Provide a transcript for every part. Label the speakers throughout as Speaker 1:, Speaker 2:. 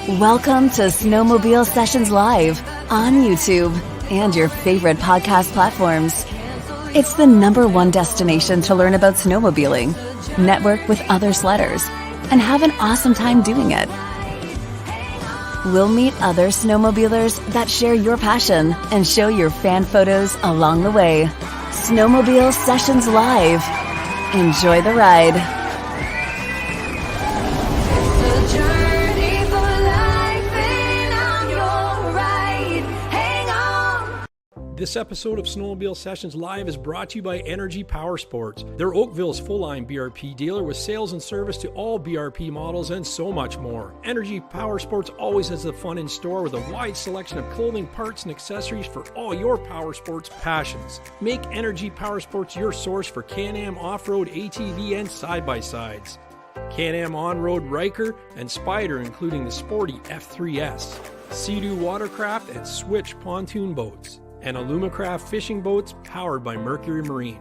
Speaker 1: Welcome to Snowmobile Sessions Live on YouTube and your favorite podcast platforms. It's the #1 destination to learn about snowmobiling, network with other sledders, and have an awesome time doing it. We'll meet other snowmobilers that share your passion and show your fan photos along the way. Snowmobile Sessions Live. Enjoy the ride.
Speaker 2: This episode of Snowmobile Sessions Live is brought to you by Energy Power Sports. They're Oakville's full-line BRP dealer with sales and service to all BRP models and so much more. Energy Power Sports always has the fun in store with a wide selection of clothing, parts, and accessories for all your power sports passions. Make Energy Power Sports your source for Can-Am off-road, ATV, and side-by-sides. Can-Am on-road Ryker and Spider, including the sporty F3S. Sea-Doo watercraft and Switch pontoon boats. And Alumacraft fishing boats powered by Mercury Marine.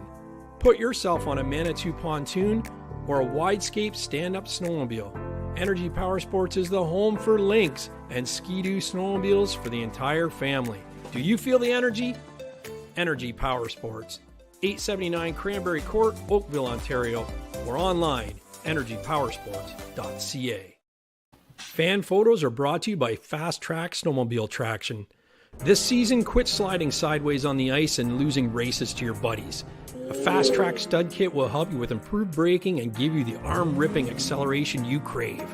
Speaker 2: Put yourself on a Manitou pontoon or a Widescape stand-up snowmobile. Energy Power Sports is the home for Lynx and Ski-Doo snowmobiles for the entire family. Do you feel the energy? Energy Power Sports, 879 Cranberry Court, Oakville, Ontario, or online, energypowersports.ca. Fan photos are brought to you by Fast Track Snowmobile Traction. This season, quit sliding sideways on the ice and losing races to your buddies. A Fast Track stud kit will help you with improved braking and give you the arm-ripping acceleration you crave.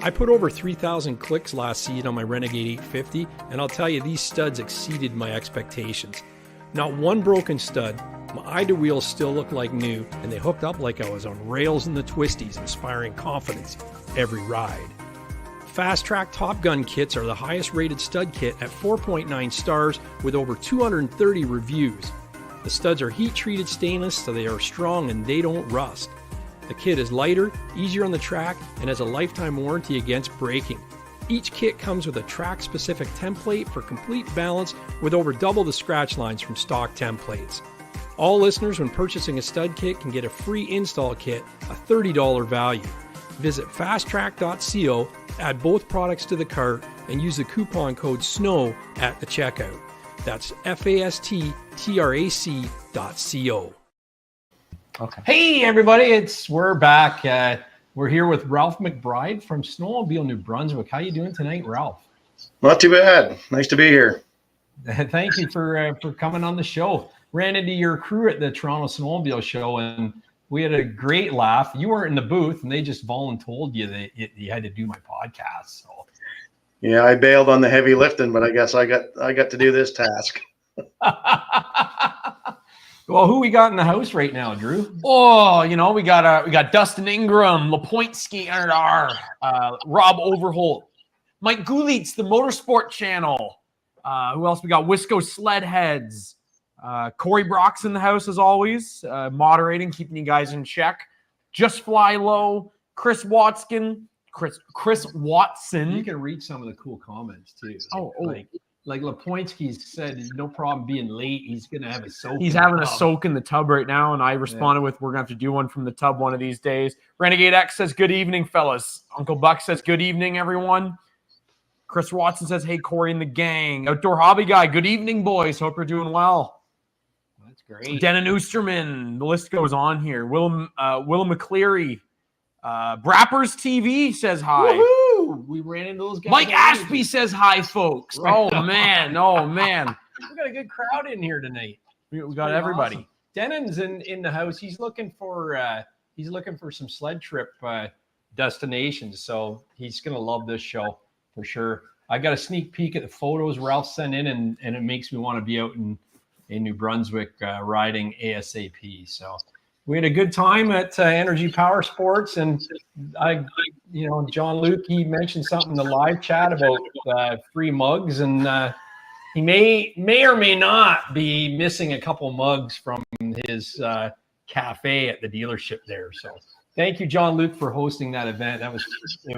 Speaker 2: I put over 3,000 clicks last season on my Renegade 850, and I'll tell you, these studs exceeded my expectations. Not one broken stud, my Ida wheels still look like new, and they hooked up like I was on rails in the twisties, inspiring confidence every ride. Fast Track Top Gun kits are the highest rated stud kit at 4.9 stars with over 230 reviews. The studs are heat treated stainless so they are strong and they don't rust. The kit is lighter, easier on the track, and has a lifetime warranty against breaking. Each kit comes with a track specific template for complete balance with over double the scratch lines from stock templates. All listeners when purchasing a stud kit can get a free install kit, a $30 value. Visit fasttrack.co, add both products to the cart, and use the coupon code SNOW at the checkout. That's fasttrac.co.
Speaker 3: Okay. Hey everybody, we're back. We're here with Ralph McBride from Snowmobile, New Brunswick. How you doing tonight, Ralph?
Speaker 4: Not too bad. Nice to be here.
Speaker 3: Thank you for coming on the show. Ran into your crew at the Toronto Snowmobile Show, and we had a great laugh. You weren't in the booth, and they just voluntold you that you had to do my podcast. So,
Speaker 4: yeah, I bailed on the heavy lifting, but I guess I got to do this task.
Speaker 3: Well, who we got in the house right now, Drew? Oh, we got Dustin Ingram, Lapoinski, Rob Overholt, Mike Gulitz, the Motorsport Channel. Who else we got? Wisco Sledheads. Corey Brock's in the house as always, moderating, keeping you guys in check. Just Fly Low, Chris Watson.
Speaker 2: You can read some of the cool comments too. Like Lapoinski said, no problem being late. He's gonna have a soak.
Speaker 3: He's having a soak in the tub right now, and I responded with, "We're gonna have to do one from the tub one of these days." Renegade X says, "Good evening, fellas." Uncle Buck says, "Good evening, everyone." Chris Watson says, "Hey, Corey and the gang." Outdoor Hobby Guy, "Good evening, boys. Hope you're doing well."
Speaker 2: Great.
Speaker 3: Denon Oosterman, the list goes on here. Willem McCleary, Brappers TV says hi.
Speaker 2: Woohoo! We ran into those guys.
Speaker 3: Mike Ashby says hi, folks.
Speaker 2: Right.
Speaker 3: Oh man,
Speaker 2: We got a good crowd in here tonight.
Speaker 3: we got everybody.
Speaker 2: Awesome. Denon's in the house. He's looking for some sled trip destinations. So he's gonna love this show for sure. I got a sneak peek at the photos Ralph sent in, and it makes me want to be out in New Brunswick riding ASAP. So we had a good time at Energy Power Sports, and John Luke, he mentioned something in the live chat about free mugs, and he may or may not be missing a couple mugs from his cafe at the dealership there. So thank you, John Luke, for hosting that event. It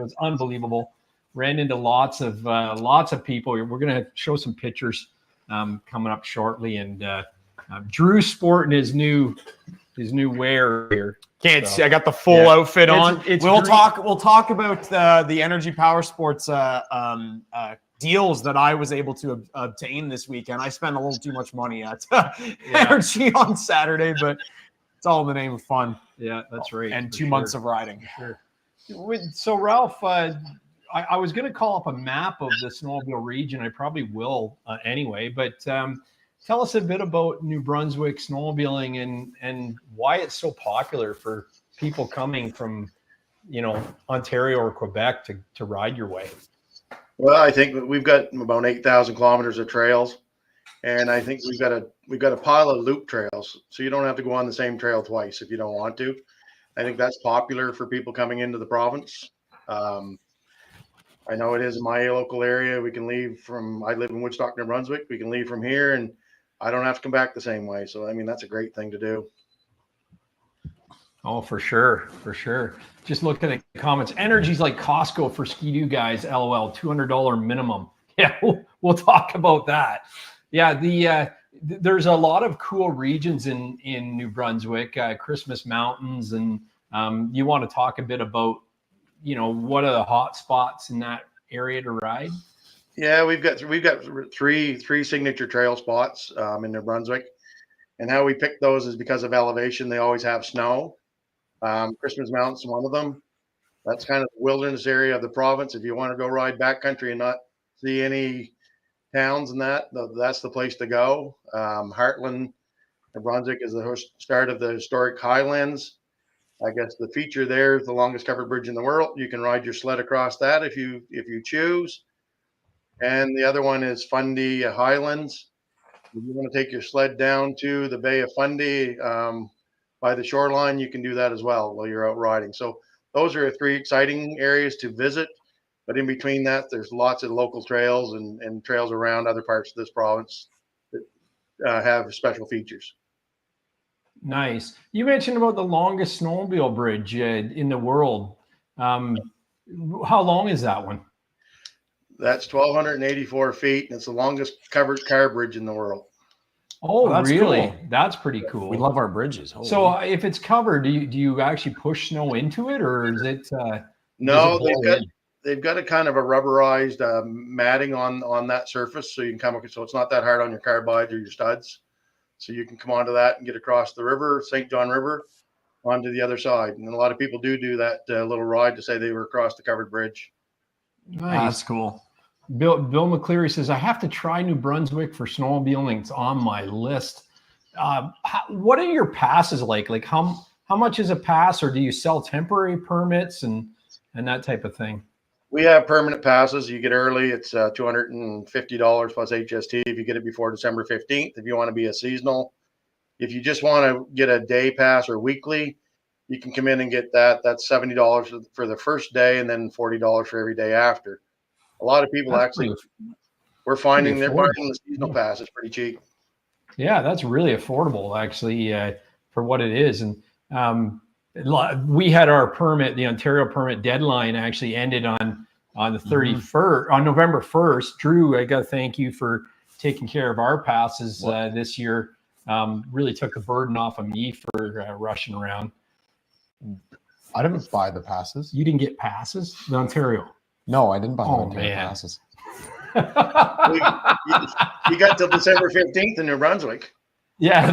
Speaker 2: was unbelievable. Ran into lots of people. We're going to show some pictures coming up shortly, and Drew's sporting his new wear here.
Speaker 3: Can't see. I got the full outfit on. We'll talk about the Energy Power Sports deals that I was able to obtain this weekend. I spent a little too much money at Energy on Saturday, but it's all in the name of fun.
Speaker 2: Yeah, that's right.
Speaker 3: And 2 months of riding.
Speaker 2: Sure. So Ralph, I was going to call up a map of the snowmobile region. I probably will anyway, but tell us a bit about New Brunswick snowmobiling and why it's so popular for people coming from, Ontario or Quebec to ride your way.
Speaker 4: Well, I think we've got about 8,000 kilometers of trails, and I think we've got a pile of loop trails, so you don't have to go on the same trail twice if you don't want to. I think that's popular for people coming into the province. I know it is in my local area. We can leave I live in Woodstock, New Brunswick. We can leave from here, and I don't have to come back the same way. So, I mean, that's a great thing to do.
Speaker 2: Oh, for sure. For sure. Just looking at the comments. Energy's like Costco for Ski-Doo guys. LOL. $200 minimum. Yeah, we'll talk about that. Yeah, there's a lot of cool regions in New Brunswick, Christmas Mountains, and you want to talk a bit about, what are the hot spots in that area to ride?
Speaker 4: Yeah, we've got three signature trail spots in New Brunswick, and how we pick those is because of elevation. They always have snow. Christmas Mountain's one of them. That's kind of the wilderness area of the province. If you want to go ride backcountry and not see any towns and that's the place to go. Heartland, New Brunswick is the start of the historic Highlands. I guess the feature there is the longest covered bridge in the world. You can ride your sled across that if you choose. And the other one is Fundy Highlands. If you want to take your sled down to the Bay of Fundy by the shoreline, you can do that as well while you're out riding. So those are three exciting areas to visit. But in between that, there's lots of local trails and trails around other parts of this province that have special features.
Speaker 2: Nice. You mentioned about the longest snowmobile bridge in the world. How long is that one? That's
Speaker 4: 1,284 feet, and it's the longest covered car bridge in the world.
Speaker 2: Oh,
Speaker 3: that's
Speaker 2: really?
Speaker 3: Cool.
Speaker 2: That's pretty cool.
Speaker 3: We love our bridges. Holy.
Speaker 2: So if it's covered, do you actually push snow into it, or is it?
Speaker 4: No, they've got a kind of a rubberized matting on that surface, so you can come. So it's not that hard on your carbides or your studs. So you can come onto that and get across the river, St. John River, onto the other side. And a lot of people do that little ride to say they were across the covered bridge.
Speaker 2: Nice.
Speaker 3: That's cool.
Speaker 2: Bill McCleary says, I have to try New Brunswick for snowmobiling. It's on my list. What are your passes like? Like how much is a pass, or do you sell temporary permits and that type of thing?
Speaker 4: We have permanent passes. You get early, it's $250 plus HST if you get it before December 15th. If you want to be a seasonal, if you just want to get a day pass or weekly, you can come in and get that. That's $70 for the first day, and then $40 for every day after. A lot of people we're finding they're buying the seasonal pass. It's pretty cheap.
Speaker 2: Yeah, that's really affordable actually for what it is. And we had our permit, the Ontario permit deadline actually ended on the 31st, on November 1st. Drew, I got to thank you for taking care of our passes this year. Really took the burden off of me for rushing around.
Speaker 5: I didn't buy the passes.
Speaker 2: You didn't get passes? The Ontario?
Speaker 5: No, I didn't buy the Ontario passes.
Speaker 4: You got till December 15th in New Brunswick.
Speaker 2: Yeah,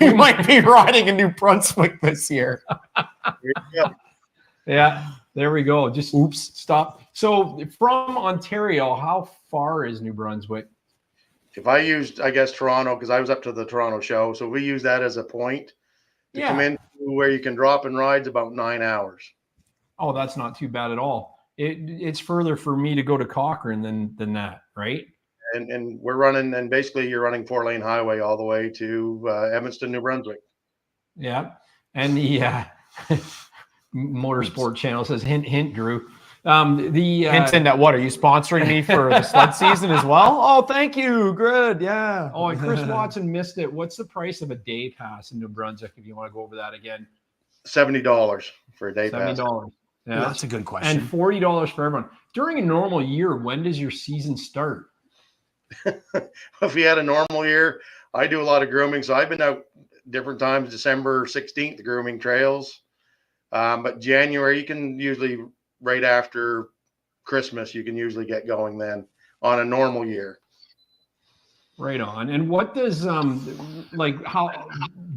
Speaker 3: we might be riding in New Brunswick this year.
Speaker 2: Yeah, there we go. Just stop. So from Ontario, how far is New Brunswick?
Speaker 4: If I used, I guess, Toronto, because I was up to the Toronto show, so we use that as a point to come in where you can drop and ride's about 9 hours.
Speaker 2: Oh, that's not too bad at all. It's further for me to go to Cochrane than that, right?
Speaker 4: And we're running, and basically you're running 4-lane highway all the way to Edmundston, New Brunswick.
Speaker 2: Yeah. And the Motorsport channel says, hint, Drew.
Speaker 3: Hinting at what? Are you sponsoring me for the sled season as well? Oh, thank you. Good. Yeah.
Speaker 2: Oh, and Chris Watson missed it. What's the price of a day pass in New Brunswick if you want to go over that again?
Speaker 4: $70 for a day pass.
Speaker 2: $70. Yeah,
Speaker 3: that's a good question.
Speaker 2: And $40 for everyone. During a normal year, when does your season start?
Speaker 4: If we had a normal year, I do a lot of grooming. So I've been out different times, December 16th, grooming trails. But January, you can usually, right after Christmas, you can usually get going then on a normal year.
Speaker 2: Right on. And what does, like, how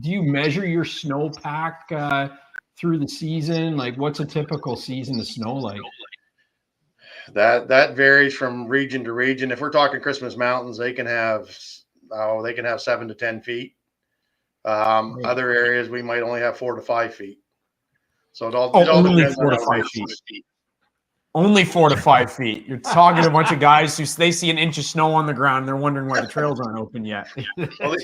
Speaker 2: do you measure your snowpack through the season? Like, what's a typical season of snow like?
Speaker 4: That varies from region to region. If we're talking Christmas Mountains, they can have 7 to 10 feet. Other areas we might only have 4 to 5 feet. So it all
Speaker 3: only
Speaker 4: depends
Speaker 3: 4
Speaker 4: on
Speaker 3: to
Speaker 4: how
Speaker 3: 5
Speaker 4: race
Speaker 3: feet.
Speaker 4: is steep.
Speaker 3: Only 4 to 5 feet. You're talking to a bunch of guys who they see an inch of snow on the ground and they're wondering why the trails aren't open yet.
Speaker 4: Well,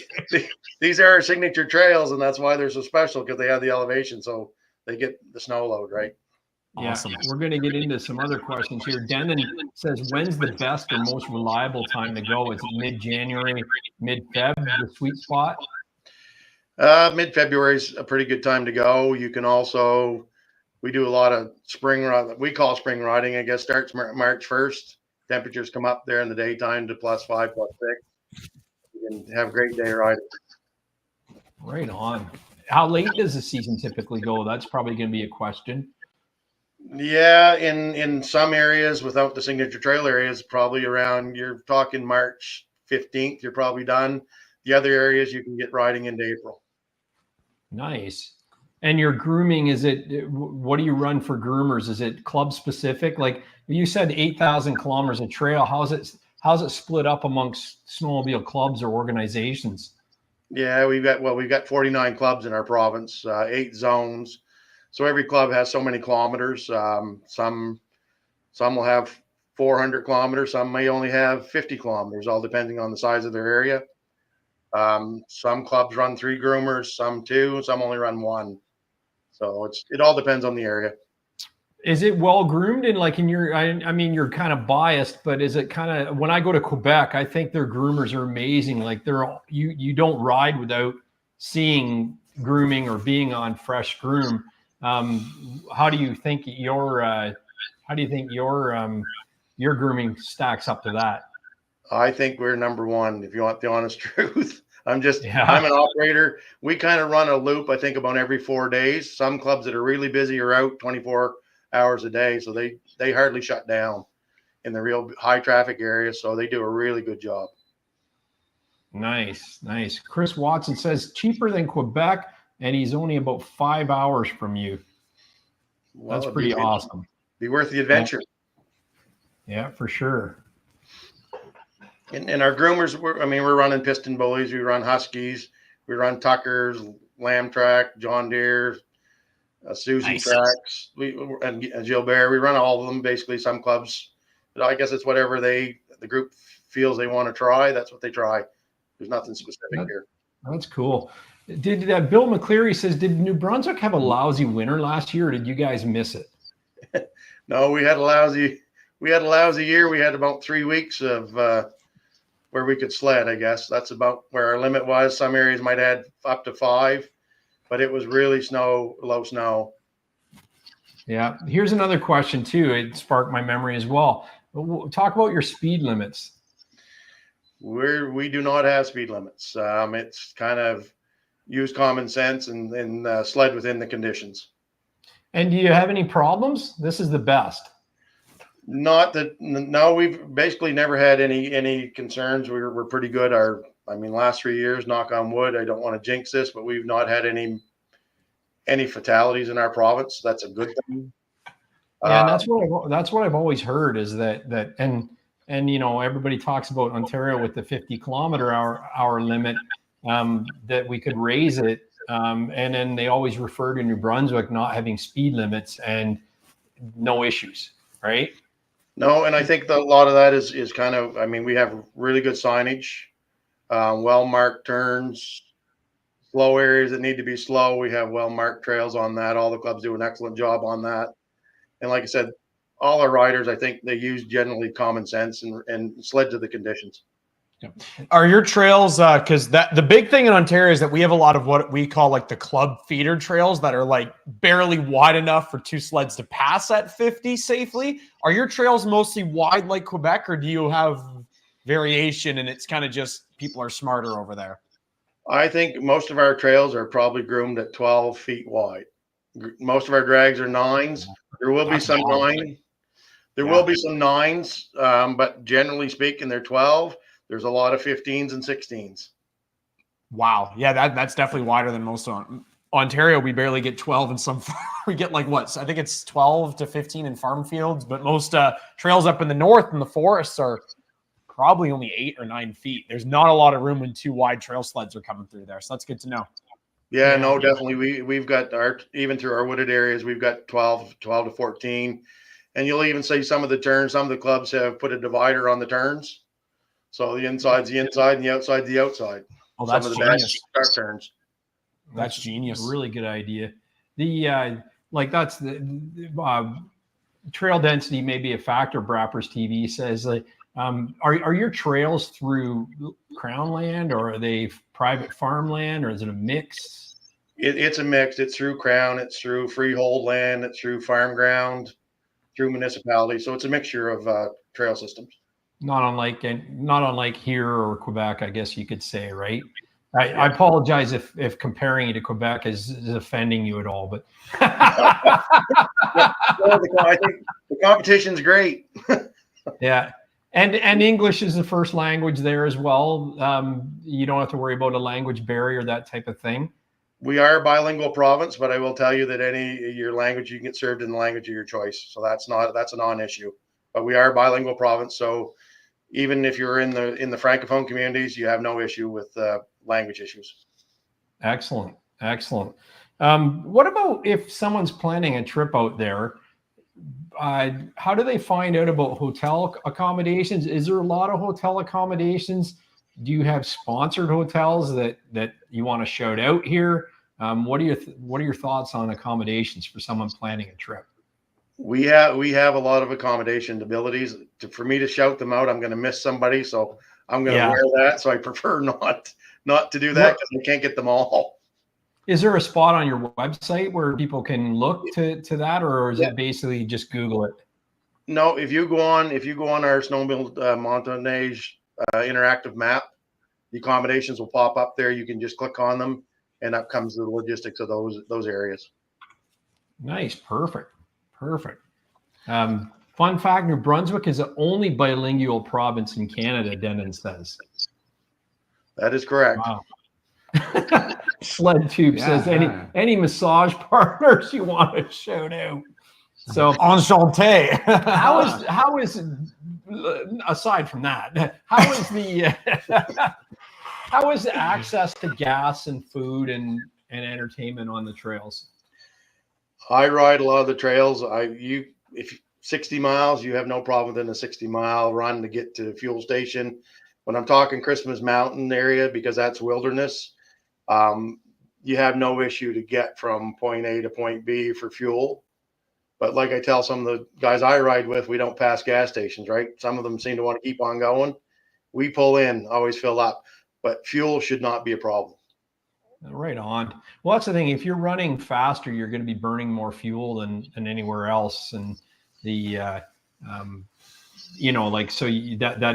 Speaker 4: these are our signature trails, and that's why they're so special, because they have the elevation, so they get the snow load, right?
Speaker 2: Awesome. Yeah, we're going to get into some other questions here. Denon says, when's the best or most reliable time to go? Is it mid-January, mid-Feb, the sweet spot?
Speaker 4: Mid-February is a pretty good time to go. You can also, we do a lot of spring ride. We call spring riding, I guess, starts March 1st. Temperatures come up there in the daytime to +5, +6. You can have a great day riding.
Speaker 2: Right on. How late does the season typically go? That's probably going to be a question.
Speaker 4: Yeah, in some areas without the signature trail areas, probably around, you're talking March 15th, you're probably done. The other areas you can get riding into April.
Speaker 2: Nice. And your grooming, what do you run for groomers? Is it club specific? Like you said, 8,000 kilometers of trail. How's it split up amongst snowmobile clubs or organizations?
Speaker 4: Yeah, we've got 49 clubs in our province, 8 zones. So every club has so many kilometers. Some will have 400 kilometers. Some may only have 50 kilometers, all depending on the size of their area. Some clubs run 3 groomers, some 2, some only run 1. So it all depends on the area.
Speaker 2: Is it well groomed? And like I mean, you're kind of biased, but is it kind of, when I go to Quebec, I think their groomers are amazing. Like you don't ride without seeing grooming or being on fresh groom. How do you think your grooming stacks up to that?
Speaker 4: I think we're number 1, if you want the honest truth. I'm an operator. We kind of run a loop, I think, about every 4 days. Some clubs that are really busy are out 24 hours a day, so they hardly shut down in the real high traffic areas. So they do a really good job.
Speaker 2: Nice. Chris Watson says cheaper than Quebec, and he's only about 5 hours from you. Well, that's pretty awesome.
Speaker 4: Be worth the adventure.
Speaker 2: Yeah, for sure.
Speaker 4: And our groomers, we're running piston bullies, we run Huskies, we run Tuckers, Lamb Track, John Deere, Susie tracks, and Gilbert. We run all of them basically. Some clubs, I guess it's whatever the group feels they want to try. That's what they try. There's nothing specific here.
Speaker 2: That's cool. Did Bill McCleary says, did New Brunswick have a lousy winter last year, or did you guys miss it?
Speaker 4: No, we had a lousy year. We had about 3 weeks of where we could sled, I guess. That's about where our limit was. Some areas might add up to 5, but it was really low snow.
Speaker 2: Yeah. Here's another question too. It sparked my memory as well. Talk about your speed limits.
Speaker 4: We do not have speed limits. It's kind of use common sense and sled within the conditions.
Speaker 2: And do you have any problems? This is the best.
Speaker 4: No, we've basically never had any concerns. We're pretty good. Last 3 years, knock on wood, I don't want to jinx this, but we've not had any fatalities in our province. That's a good thing.
Speaker 2: Yeah, and that's what I've always heard is that and everybody talks about Ontario with the 50 kilometer hour limit, that we could raise it, and then they always refer to New Brunswick not having speed limits and no issues, right?
Speaker 4: No, and I think that a lot of that is kind of, we have really good signage, well-marked turns, slow areas that need to be slow. We have well-marked trails on that. All the clubs do an excellent job on that. And like I said, all our riders, I think they use generally common sense and sled to the conditions.
Speaker 3: Are your trails, because the big thing in Ontario is that we have a lot of what we call like the club feeder trails that are like barely wide enough for 2 sleds to pass at 50 safely. Are your trails mostly wide like Quebec, or do you have variation, and it's kind of just people are smarter over there?
Speaker 4: I think most of our trails are probably groomed at 12 feet wide. Most of our drags are 9s. There will be some 9. There will be some 9s, but generally speaking, they're 12. There's a lot of 15s and 16s.
Speaker 3: Wow. Yeah, that's definitely wider than most on Ontario. We barely get 12 in some. We get like what? I think it's 12 to 15 in farm fields, but most trails up in the north in the forests are probably only 8 or 9 feet. There's not a lot of room when 2 wide trail sleds are coming through there. So that's good to know.
Speaker 4: Yeah, no, definitely. We've got even through our wooded areas, we've got 12 to 14. And you'll even see some of the turns, some of the clubs have put a divider on the turns. So the inside's the inside and the outside's the outside.
Speaker 3: Oh, that's
Speaker 4: some of the best start turns.
Speaker 3: That's genius.
Speaker 2: Really good idea. The that's the trail density may be a factor. Brappers TV says, are your trails through Crown land, or are they private farmland, or is it a mix?
Speaker 4: It's a mix. It's through Crown, it's through freehold land, it's through farm ground, through municipality. So it's a mixture of trail systems.
Speaker 2: Not unlike here or Quebec, I guess you could say, right? I apologize if comparing you to Quebec is offending you at all, but
Speaker 4: I think the competition's great.
Speaker 2: Yeah. And English is the first language there as well. You don't have to worry about a language barrier, that type of thing.
Speaker 4: We are a bilingual province, but I will tell you that your language, you can get served in the language of your choice. So that's a non-issue. But we are a bilingual province, so even if you're in the francophone communities, you have no issue with language issues.
Speaker 2: Excellent. What about if someone's planning a trip out there? How do they find out about hotel accommodations? Is there a lot of hotel accommodations? Do you have sponsored hotels that you want to shout out here? What are your thoughts on accommodations for someone planning a trip?
Speaker 4: We have a lot of accommodation abilities. For me to shout them out, I'm going to miss somebody, so I'm going to wear that. So I prefer not to do that because I can't get them all.
Speaker 2: Is there a spot on your website where people can look to that, or is it basically just Google it?
Speaker 4: No, if you go on our Snowmobile Motoneige interactive map, the accommodations will pop up there. You can just click on them, and up comes the logistics of those areas.
Speaker 2: Nice, perfect. Fun fact: New Brunswick is the only bilingual province in Canada. Denon says.
Speaker 4: That is correct.
Speaker 2: Wow. Sled Tube says any massage partners you want to shout out. So
Speaker 3: enchanté.
Speaker 2: how is aside from that, how is the access to gas and food and entertainment on the trails?
Speaker 4: I ride a lot of the trails. If 60 miles, you have no problem within a 60-mile run to get to the fuel station. When I'm talking Christmas Mountain area, because that's wilderness, you have no issue to get from point A to point B for fuel. But like I tell some of the guys I ride with, we don't pass gas stations, right? Some of them seem to want to keep on going. We pull in, always fill up, but fuel should not be a problem.
Speaker 2: Right on. Well, that's the thing. If you're running faster, you're going to be burning more fuel than anywhere else. And that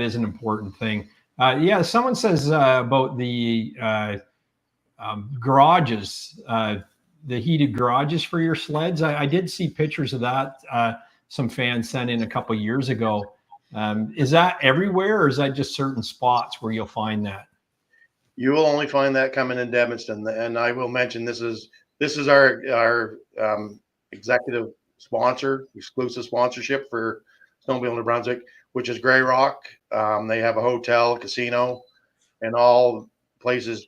Speaker 2: is an important thing. Someone says about the garages, the heated garages for your sleds. I did see pictures of that. Some fans sent in a couple of years ago. Is that everywhere, or is that just certain spots where you'll find that?
Speaker 4: You will only find that coming in Edmundston, and I will mention this is our executive sponsor, exclusive sponsorship for Snowmobile New Brunswick, which is Grey Rock. They have a hotel, casino, and all places.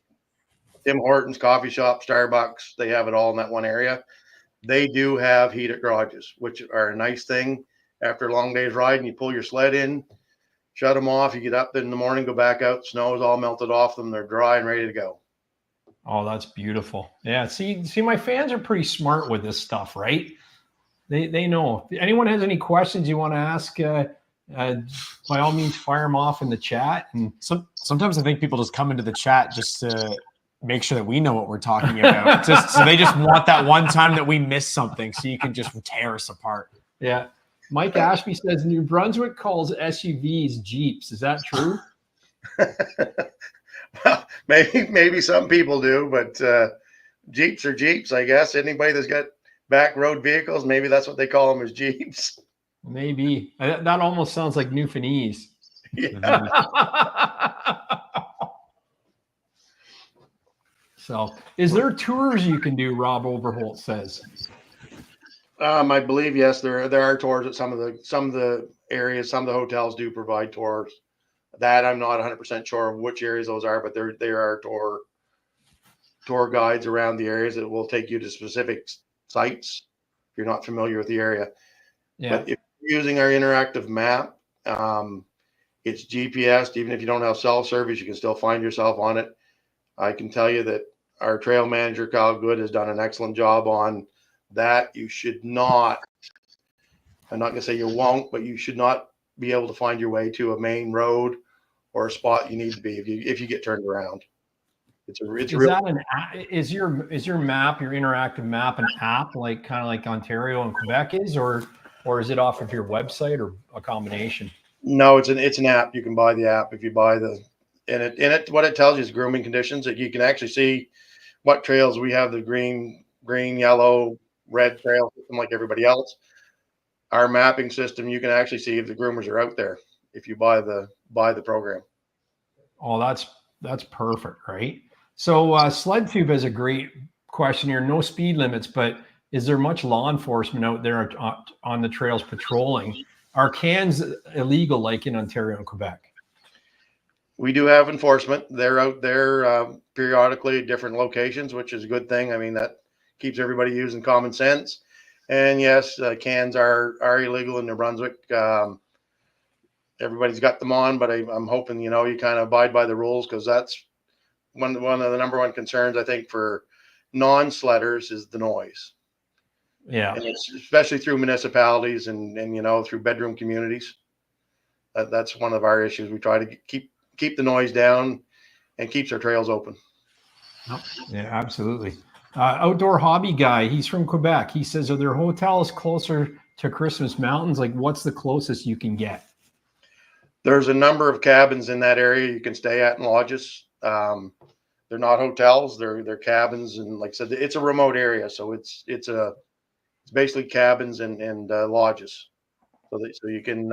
Speaker 4: Tim Hortons, coffee shop, Starbucks. They have it all in that one area. They do have heated garages, which are a nice thing. After a long day's riding, you pull your sled in, shut them off. You get up in the morning, go back out. Snow is all melted off them. They're dry and ready to go.
Speaker 2: Oh, that's beautiful. Yeah. See, my fans are pretty smart with this stuff, right? They know. If anyone has any questions you want to ask, by all means, fire them off in the chat. And
Speaker 3: sometimes I think people just come into the chat just to make sure that we know what we're talking about. So they just want that one time that we miss something, so you can just tear us apart.
Speaker 2: Yeah. Mike Ashby says New Brunswick calls SUVs Jeeps. Is that true?
Speaker 4: Well, maybe some people do, but Jeeps are Jeeps, I guess. Anybody that's got back road vehicles, maybe that's what they call them, as Jeeps.
Speaker 2: Maybe. That almost sounds like Newfoundlandese.
Speaker 4: Yeah.
Speaker 2: So, is there tours you can do? Rob Overholt says.
Speaker 4: I believe yes, there are tours at some of the areas. Some of the hotels do provide tours. That I'm not 100% sure of which areas those are, but there are tour guides around the areas that will take you to specific sites if you're not familiar with the area.
Speaker 2: Yeah.
Speaker 4: But if you're using our interactive map, it's GPS. Even if you don't have cell service, you can still find yourself on it. I can tell you that our trail manager, Kyle Good, has done an excellent job on that. You should not, I'm not going to say you won't, but you should not be able to find your way to a main road or a spot you need to be if you get turned around. Is your map, your interactive map, an app like kind of like Ontario and Quebec is, or is it off of your website or accommodation? No, it's an app. You can buy the app if you buy what it tells you is grooming conditions, that you can actually see what trails we have, the green, yellow, red trail system like everybody else. Our mapping system, you can actually see if the groomers are out there if you buy the program.
Speaker 2: Oh, that's perfect, right? So SledTube has a great question here. No speed limits, but is there much law enforcement out there on the trails patrolling? Are cans illegal like in Ontario and Quebec?
Speaker 4: We do have enforcement. They're out there periodically at different locations, which is a good thing. I mean, that keeps everybody using common sense. And yes, cans are illegal in New Brunswick. Everybody's got them on, but I'm hoping, you kind of abide by the rules, because that's one of the number one concerns, I think, for non-sledders is the noise.
Speaker 2: Yeah.
Speaker 4: And it's especially through municipalities and through bedroom communities. That's one of our issues. We try to keep the noise down and keeps our trails open.
Speaker 2: Yeah, absolutely. Outdoor hobby guy, he's from Quebec. He says, are there hotels closer to Christmas Mountains? Like, what's the closest you can get?
Speaker 4: There's a number of cabins in that area you can stay at, and lodges. They're not hotels, they're cabins, and like I said, it's a remote area, so it's basically cabins and lodges. So you can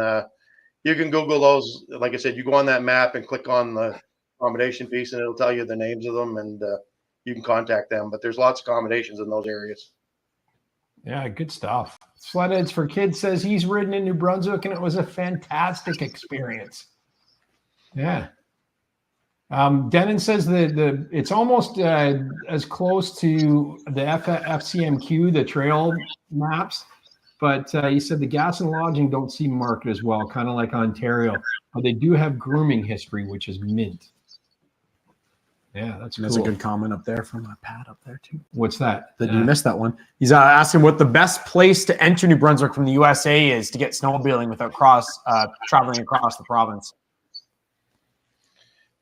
Speaker 4: Google those. Like I said, you go on that map and click on the accommodation piece, and it'll tell you the names of them, and you can contact them. But there's lots of accommodations in those areas.
Speaker 2: Yeah, good stuff. Sledheads for Kids says he's ridden in New Brunswick and it was a fantastic experience. Yeah. Denon says that it's almost as close to the FCMQ, the trail maps, but he said the gas and lodging don't seem marked as well, kind of like Ontario, but they do have grooming history, which is mint. Yeah, that's cool.
Speaker 6: There's a good comment up there from Pat up there too.
Speaker 2: What's that?
Speaker 6: You missed that one. He's asking what the best place to enter New Brunswick from the USA is to get snowmobiling without traveling across the province.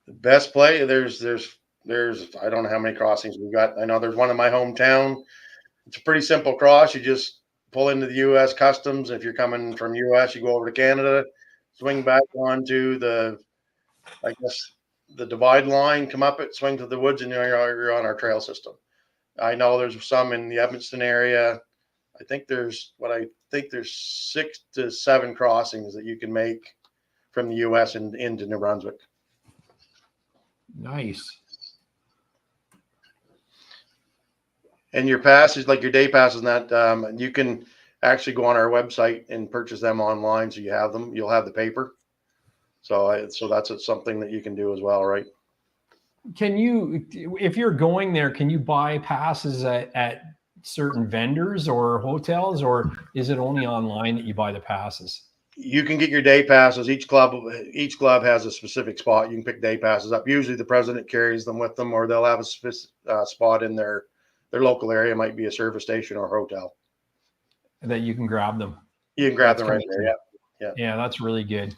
Speaker 4: The best play, there's I don't know how many crossings we've got. I know there's one in my hometown. It's a pretty simple cross. You just pull into the U.S. Customs. If you're coming from U.S., you go over to Canada, swing back onto the divide line, come up it, swing to the woods, and you're on our trail system. I know there's some in the Edmundston area. I think there's 6 to 7 crossings that you can make from the U.S. and into New Brunswick.
Speaker 2: Nice.
Speaker 4: And your passes, like your day passes, and that you can actually go on our website and purchase them online. So you have them. You'll have the paper. So that's something that you can do as well, right?
Speaker 2: Can you, if you're going there, can you buy passes at certain vendors or hotels, or is it only online that you buy the passes?
Speaker 4: You can get your day passes. Each club has a specific spot. You can pick day passes up. Usually the president carries them with them, or they'll have a spot in their local area. It might be a service station or a hotel.
Speaker 2: That you can grab them.
Speaker 4: You can grab them right there. Yeah.
Speaker 2: Yeah, that's really good.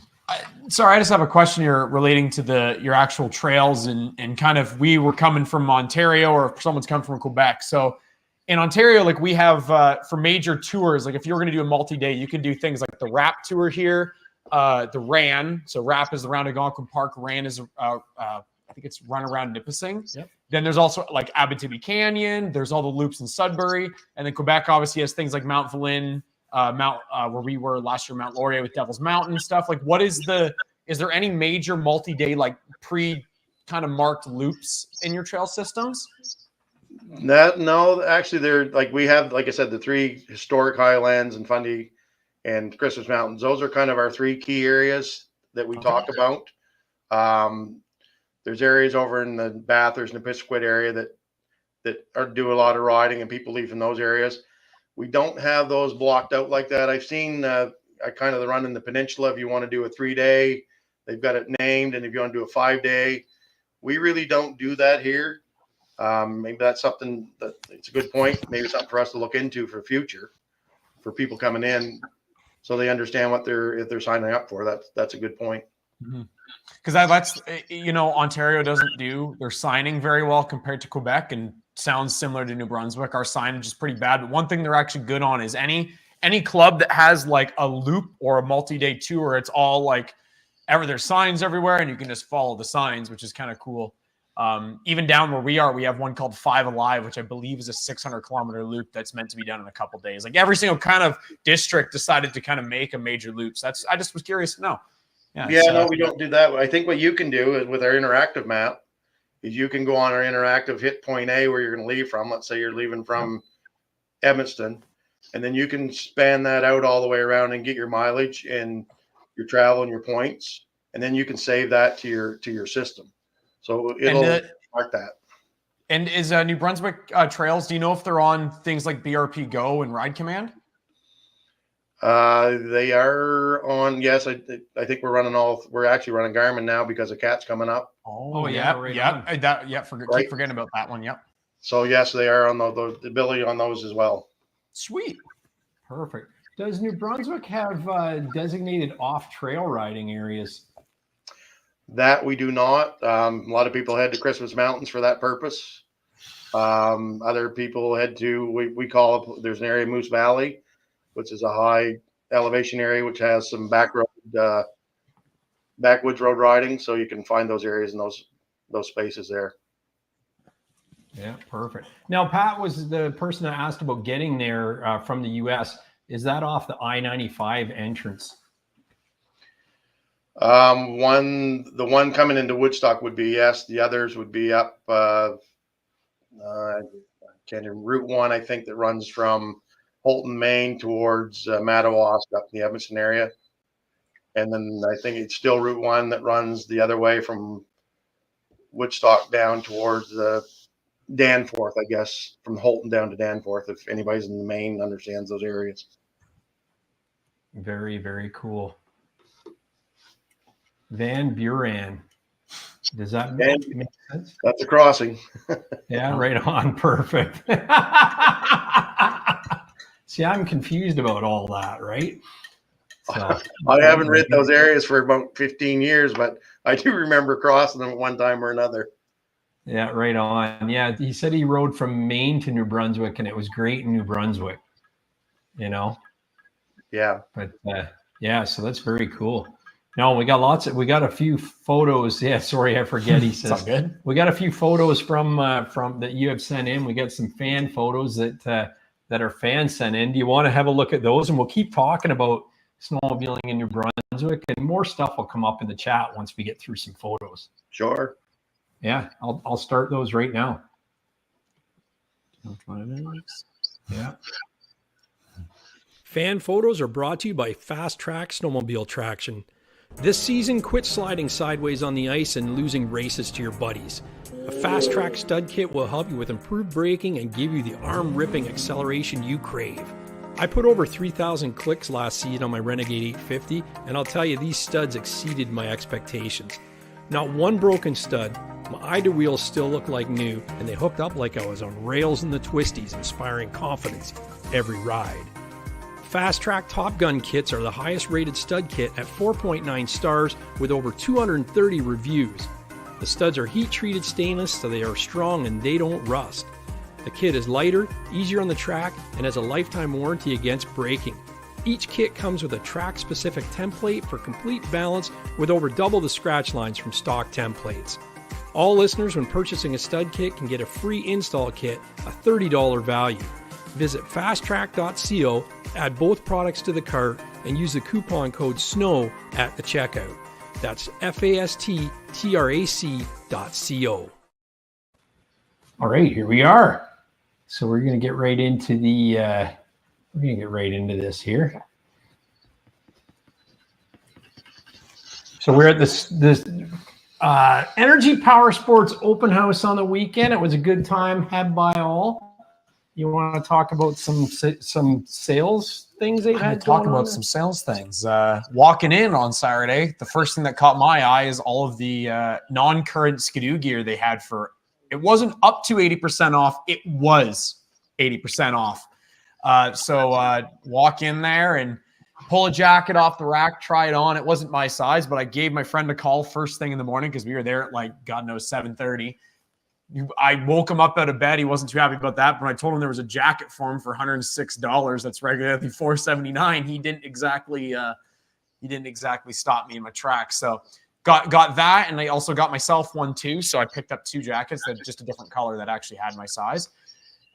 Speaker 6: Sorry, I just have a question here relating to your actual trails and kind of, we were coming from Ontario or someone's come from Quebec. So in Ontario, like we have for major tours, like if you're going to do a multi-day, you can do things like the RAP tour here, the RAN. So RAP is the Round Algonquin Park. RAN is, I think it's run around Nipissing.
Speaker 2: Yep.
Speaker 6: Then there's also like Abitibi Canyon. There's all the loops in Sudbury. And then Quebec obviously has things like Mount Valin, where we were last year, Mount Laurier with Devil's Mountain stuff. Like is there any major multi-day, like kind of marked loops in your trail systems?
Speaker 4: No, actually they're like, we have, like I said, the 3 historic highlands and Fundy and Christmas Mountains. Those are kind of our 3 key areas that we talk about. There's areas over in the Bathurst and the Pisquit area that do a lot of riding, and people leave from those areas. We don't have those blocked out like that. I've seen I kind of run in the peninsula. If you want to do a 3-day, they've got it named, and if you want to do a 5-day, we really don't do that here. Maybe that's something that it's a good point. Maybe something for us to look into for future, for people coming in, so they understand what if they're signing up for. That's a good point.
Speaker 6: Because that's, Ontario doesn't do their signing very well compared to Quebec, and sounds similar to New Brunswick. Our signage is pretty bad, but one thing they're actually good on is any club that has like a loop or a multi-day tour, it's all like there's signs everywhere, and you can just follow the signs, which is kind of cool. Even down where we are, we have one called 5 Alive, which I believe is a 600-kilometer loop that's meant to be done in a couple days. Like every single kind of district decided to kind of make a major loop. So I just was curious to know.
Speaker 4: No, we don't do that. I think what you can do is with our interactive map is you can go on our interactive, hit point A where you're going to leave from. Let's say you're leaving from Edmundston, and then you can span that out all the way around and get your mileage and your travel and your points, and then you can save that to your system. So it'll mark that.
Speaker 6: And is New Brunswick trails, do you know if they're on things like BRP Go and Ride Command?
Speaker 4: They are on. Yes, I think we're actually running Garmin now because of CAT's coming up.
Speaker 6: Oh yeah. Keep forgetting about that one. Yep.
Speaker 4: So yes, they are on the ability on those as well.
Speaker 6: Sweet.
Speaker 2: Perfect. Does New Brunswick have designated off-trail riding areas?
Speaker 4: That we do not. A lot of people head to Christmas Mountains for that purpose. Other people head to, we call it, there's an area, Moose Valley, which is a high elevation area, which has some backwoods road riding. So you can find those areas in those spaces there.
Speaker 2: Yeah, perfect. Now, Pat was the person that asked about getting there from the U.S. Is that off the I-95 entrance?
Speaker 4: The one coming into Woodstock would be yes. The others would be up Route 1, I think, that runs from Holton, Maine towards Madawaska up in the Edmundston area. And then I think it's still Route 1 that runs the other way from Woodstock down towards Danforth, I guess, from Holton down to Danforth, if anybody's in the Maine understands those areas.
Speaker 2: Very, very cool. Van Buren. Does that make sense?
Speaker 4: That's a crossing.
Speaker 2: Yeah, right on. Perfect. See, I'm confused about all that, right? So,
Speaker 4: I haven't ridden those areas for about 15 years, but I do remember crossing them at one time or another.
Speaker 2: Yeah, right on. Yeah, he said he rode from Maine to New Brunswick, and it was great in New Brunswick,
Speaker 4: Yeah.
Speaker 2: But yeah, so that's very cool. No, we got a few photos. Yeah, sorry, I forget. He says,
Speaker 6: good.
Speaker 2: We got a few photos from that you have sent in. We got some fan photos that our fans sent in. Do you want to have a look at those? And we'll keep talking about snowmobiling in New Brunswick, and more stuff will come up in the chat once we get through some photos.
Speaker 4: Sure.
Speaker 2: Yeah, I'll start those right now. Yeah. Fan photos are brought to you by Fast Track Snowmobile Traction. This season, quit sliding sideways on the ice and losing races to your buddies. A Fast Track stud kit will help you with improved braking and give you the arm-ripping acceleration you crave. I put over 3,000 clicks last season on my Renegade 850, and I'll tell you, these studs exceeded my expectations. Not one broken stud, my idler wheels still look like new, and they hooked up like I was on rails in the twisties, inspiring confidence every ride. Fast Track Top Gun kits are the highest rated stud kit at 4.9 stars with over 230 reviews. The studs are heat treated stainless, so they are strong and they don't rust. The kit is lighter, easier on the track, and has a lifetime warranty against breaking. Each kit comes with a track-specific template for complete balance with over double the scratch lines from stock templates. All listeners, when purchasing a stud kit, can get a free install kit, a $30 value. Visit fasttrack.co, add both products to the cart, and use the coupon code SNOW at the checkout. That's fasttrac.co. All right, here we are. So we're going to get right into this here. So we're at this Energy Power Sports open house on the weekend. It was a good time had by all. You want to talk about some sales things they've had?
Speaker 6: Talk about some sales things. Walking in on Saturday, the first thing that caught my eye is all of the non-current Skidoo gear they had for. It wasn't up to 80% off. It was 80% off. So walk in there and pull a jacket off the rack, try it on. It wasn't my size, but I gave my friend a call first thing in the morning because we were there at like, God knows, 7:30. I woke him up out of bed. He wasn't too happy about that. But when I told him there was a jacket for him for $106, that's regularly $479. He didn't exactly stop me in my tracks. So got that, and I also got myself one too. So I picked up 2 jackets that just a different color that actually had my size.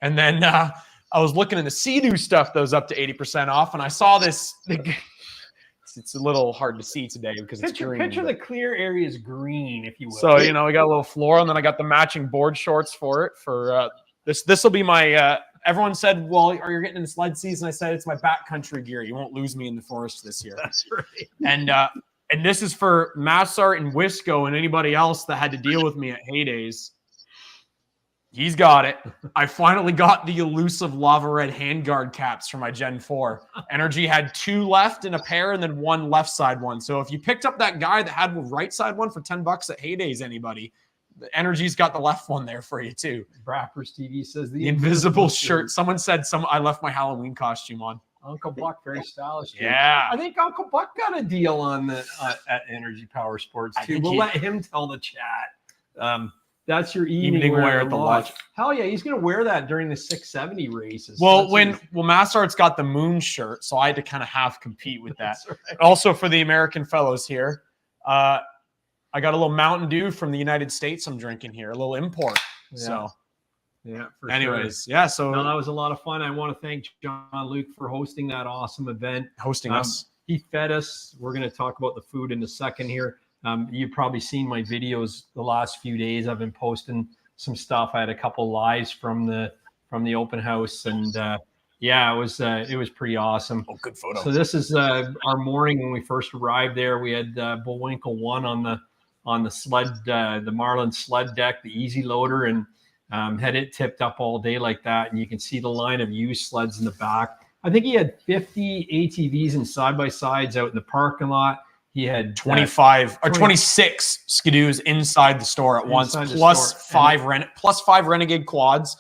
Speaker 6: And then I was looking in the Sea-Doo stuff that was up to 80% off, and I saw this. It's a little hard to see today because it's green.
Speaker 2: Picture the clear area is green, if you will.
Speaker 6: So, we got a little floor, and then I got the matching board shorts for it. For this will be my. Everyone said, "Well, are you getting in the sled season?" I said, "It's my backcountry gear. You won't lose me in the forest this year."
Speaker 2: That's right.
Speaker 6: And this is for Massart and Wisco and anybody else that had to deal with me at Heydays. He's got it. I finally got the elusive lava red handguard caps for my Gen 4. Energy had 2 left in a pair and then 1 left side one. So if you picked up that guy that had the right side one for $10 at Heydays, anybody, the Energy's got the left one there for you too.
Speaker 2: Brappers TV says the
Speaker 6: invisible shirt. Someone said I left my Halloween costume on.
Speaker 2: Uncle Buck, very stylish.
Speaker 6: Yeah.
Speaker 2: I think Uncle Buck got a deal on the at Energy Power Sports too. We'll let him tell the chat. That's your evening wear at the lodge. Hell yeah, he's gonna wear that during the 670 races.
Speaker 6: Well, Massart's got the moon shirt, so I had to kind of half compete with that. Right. Also for the American fellows here, I got a little Mountain Dew from the United States I'm drinking here, a little import. Yeah. So
Speaker 2: yeah.
Speaker 6: Anyways, yeah. So
Speaker 2: that was a lot of fun. I want to thank John Luke for hosting that awesome event.
Speaker 6: Hosting us.
Speaker 2: He fed us. We're going to talk about the food in a second here. You've probably seen my videos the last few days. I've been posting some stuff. I had a couple lives from the open house, and yeah, it was pretty awesome.
Speaker 6: Oh, good photo.
Speaker 2: So this is our morning when we first arrived there. We had Bullwinkle 1 on the sled, the Marlin sled deck, the easy loader, and had it tipped up all day like that. And you can see the line of used sleds in the back. I think he had 50 ATVs and side-by-sides out in the parking lot. He had
Speaker 6: 25 or 26 Skidoos inside the store at once, plus 5 Renegade quads,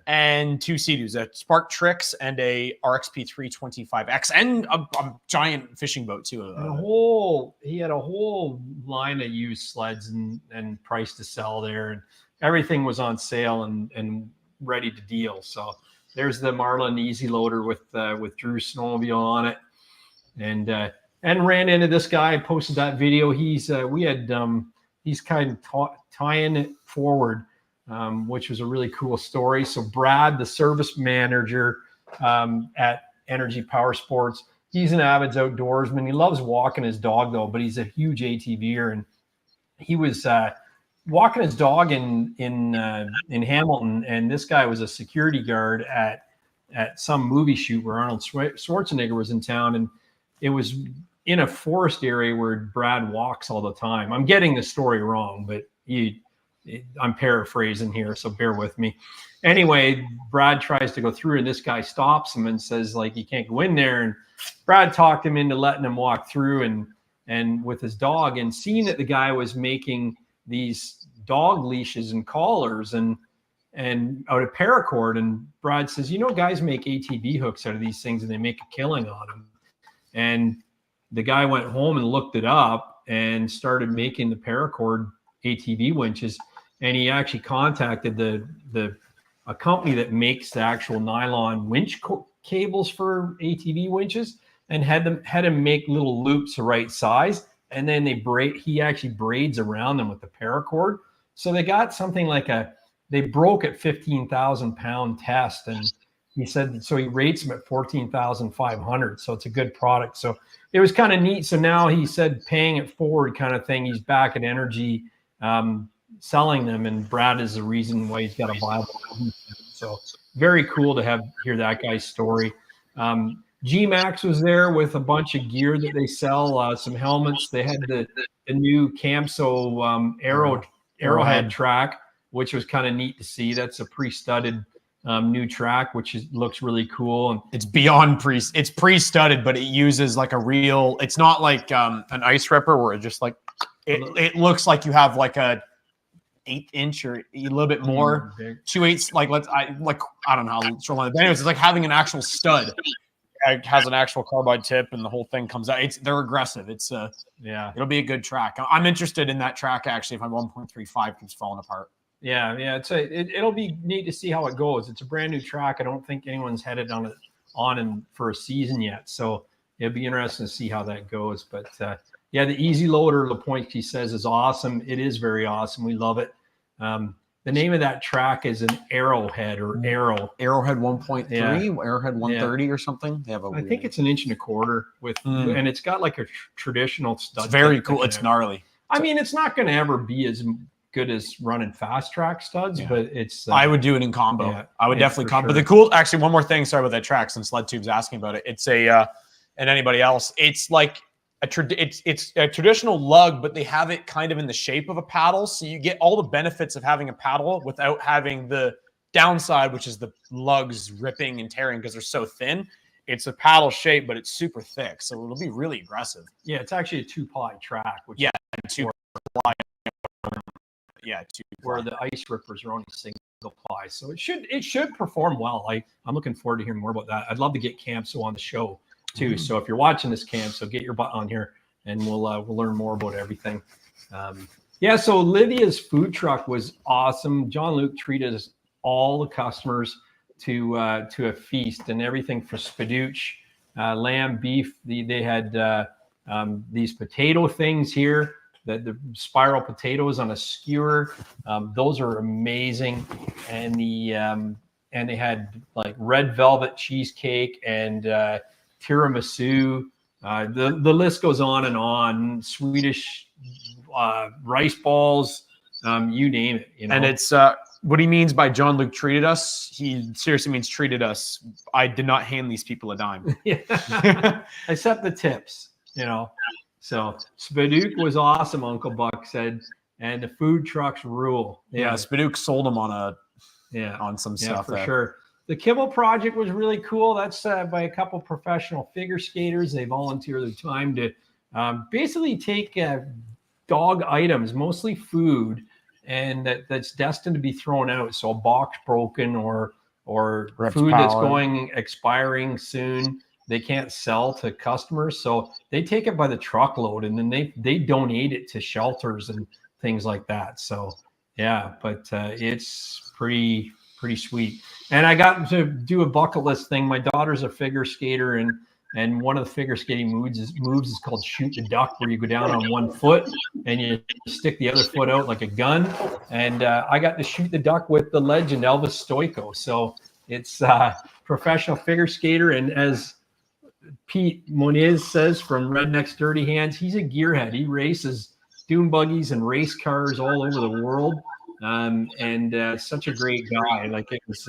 Speaker 6: and 2 Sea-Doos, a Spark Trix and a RXP 325X, and a giant fishing boat too.
Speaker 2: He had a whole line of used sleds and price to sell there, and everything was on sale and ready to deal. So there's the Marlin Easy Loader with Drew's snowmobile on it, and ran into this guy and posted that video. He's kind of tying it forward, which was a really cool story. So Brad, the service manager at Energy Power Sports, he's an avid outdoorsman. He loves walking his dog though, but he's a huge ATVer, and he was walking his dog in Hamilton, and this guy was a security guard at some movie shoot where Arnold Schwarzenegger was in town, and it was in a forest area where Brad walks all the time. I'm getting the story wrong, but I'm paraphrasing here, so bear with me. Anyway, Brad tries to go through, and this guy stops him and says, like, you can't go in there. And Brad talked him into letting him walk through and with his dog, and seeing that the guy was making these dog leashes and collars and out of paracord. And Brad says, guys make ATV hooks out of these things and they make a killing on them. And the guy went home and looked it up and started making the paracord ATV winches. And he actually contacted the a company that makes the actual nylon winch cables for ATV winches, and had him make little loops the right size, and then he actually braids around them with the paracord. So they got something like they broke at 15,000 pound test, and he said, so he rates them at 14,500. So it's a good product. So it was kind of neat. So now he said, paying it forward kind of thing. He's back at Energy, selling them, and Brad is the reason why he's got a viable business. So very cool to hear that guy's story. G-Max was there with a bunch of gear that they sell, some helmets. They had the new Camso Arrowhead track, which was kind of neat to see. That's a pre-studded new track, which looks really cool. And
Speaker 6: it's beyond it's pre-studded, but it uses like a real, it's not like an ice ripper where it just like, it looks like you have like a 8-inch or a little bit more, 2/8, I don't know how short. But anyways, it's like having an actual stud. It has an actual carbide tip, and the whole thing comes out. They're aggressive. It'll be a good track. I'm interested in that track actually. If my 1.35 keeps falling apart.
Speaker 2: Yeah. It'll be neat to see how it goes. It's a brand new track. I don't think anyone's headed on for a season yet, so it'll be interesting to see how that goes. But the Easy Loader LaPointe, says, is awesome. It is very awesome. We love it. The name of that track is an Arrowhead or Arrowhead 1.3,
Speaker 6: Arrowhead 130 or something. They have
Speaker 2: I think it's 1.25 inches with, and it's got like a traditional stud.
Speaker 6: It's very cool. It's gnarly.
Speaker 2: I mean, it's not going to ever be as good as running fast track studs, but it's.
Speaker 6: I would do it in combo. Yeah, I would definitely combo. Sure. But actually, one more thing. Sorry about that track. Since LeadTube's asking about it, it's and anybody else, it's like it's a traditional lug, but they have it kind of in the shape of a paddle, so you get all the benefits of having a paddle without having the downside, which is the lugs ripping and tearing because they're so thin. It's a paddle shape, but it's super thick, so it'll be really aggressive.
Speaker 2: Yeah, it's actually a 2-ply track. Where the ice rippers are only single ply, so it should perform well. I'm looking forward to hearing more about that. I'd love to get Camso on the show too. So if you're watching this, Camso, get your butt on here, and we'll learn more about everything. So Lydia's food truck was awesome. John Luke treated all the customers to a feast, and everything for spadooch, lamb, beef. They had these potato things here, the spiral potatoes on a skewer. Those are amazing. And they had like red velvet cheesecake and tiramisu. The list goes on and on. Swedish rice balls, you name it. You know?
Speaker 6: And it's what he means by John Luke treated us. He seriously means treated us. I did not hand these people a dime.
Speaker 2: Except the tips, So Spaduk was awesome, Uncle Buck said, and the food trucks rule.
Speaker 6: Yeah, Spaduk sold them on some stuff.
Speaker 2: For sure. The Kibble project was really cool. That's by a couple professional figure skaters. They volunteer their time to basically take dog items, mostly food, and that's destined to be thrown out. So a box broken or food that's expiring soon, they can't sell to customers. So they take it by the truckload, and then they donate it to shelters and things like that. So it's pretty sweet. And I got to do a bucket list thing. My daughter's a figure skater, and one of the figure skating moves is called shoot the duck, where you go down on one foot and you stick the other foot out like a gun. And I got to shoot the duck with the legend Elvis Stoico. So it's professional figure skater. And as Pete Moniz says from Redneck's Dirty Hands, he's a gearhead. He races dune buggies and race cars all over the world. And such a great guy. Like it was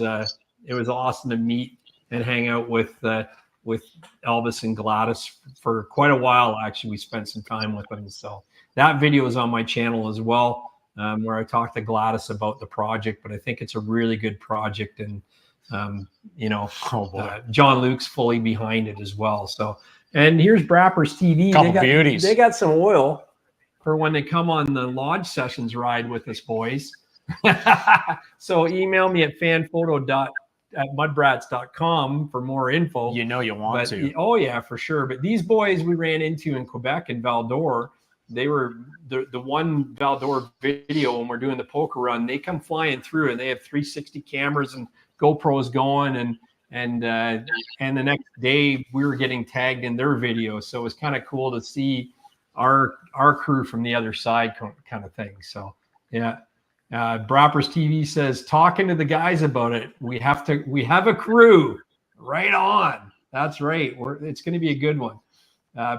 Speaker 2: awesome to meet and hang out with Elvis and Gladys for quite a while. Actually, we spent some time with them. So that video is on my channel as well, where I talked to Gladys about the project. But I think it's a really good project, and John Luke's fully behind it as well. So, and here's Brappers TV.
Speaker 6: Beauties.
Speaker 2: They got some oil for when they come on the Lodge Sessions ride with us, boys. So email me at fanphoto.mudbrats.com for more info.
Speaker 6: You want to.
Speaker 2: Oh, yeah, for sure. But these boys we ran into in Quebec and Val d'Or, they were the one Val-d'Or video when we're doing the poker run. They come flying through and they have 360 cameras and GoPros going, and the next day we were getting tagged in their video. So it was kind of cool to see our crew from the other side kind of thing. So yeah. Brappers TV says, talking to the guys about it. We have a crew. Right on. That's right. It's going to be a good one.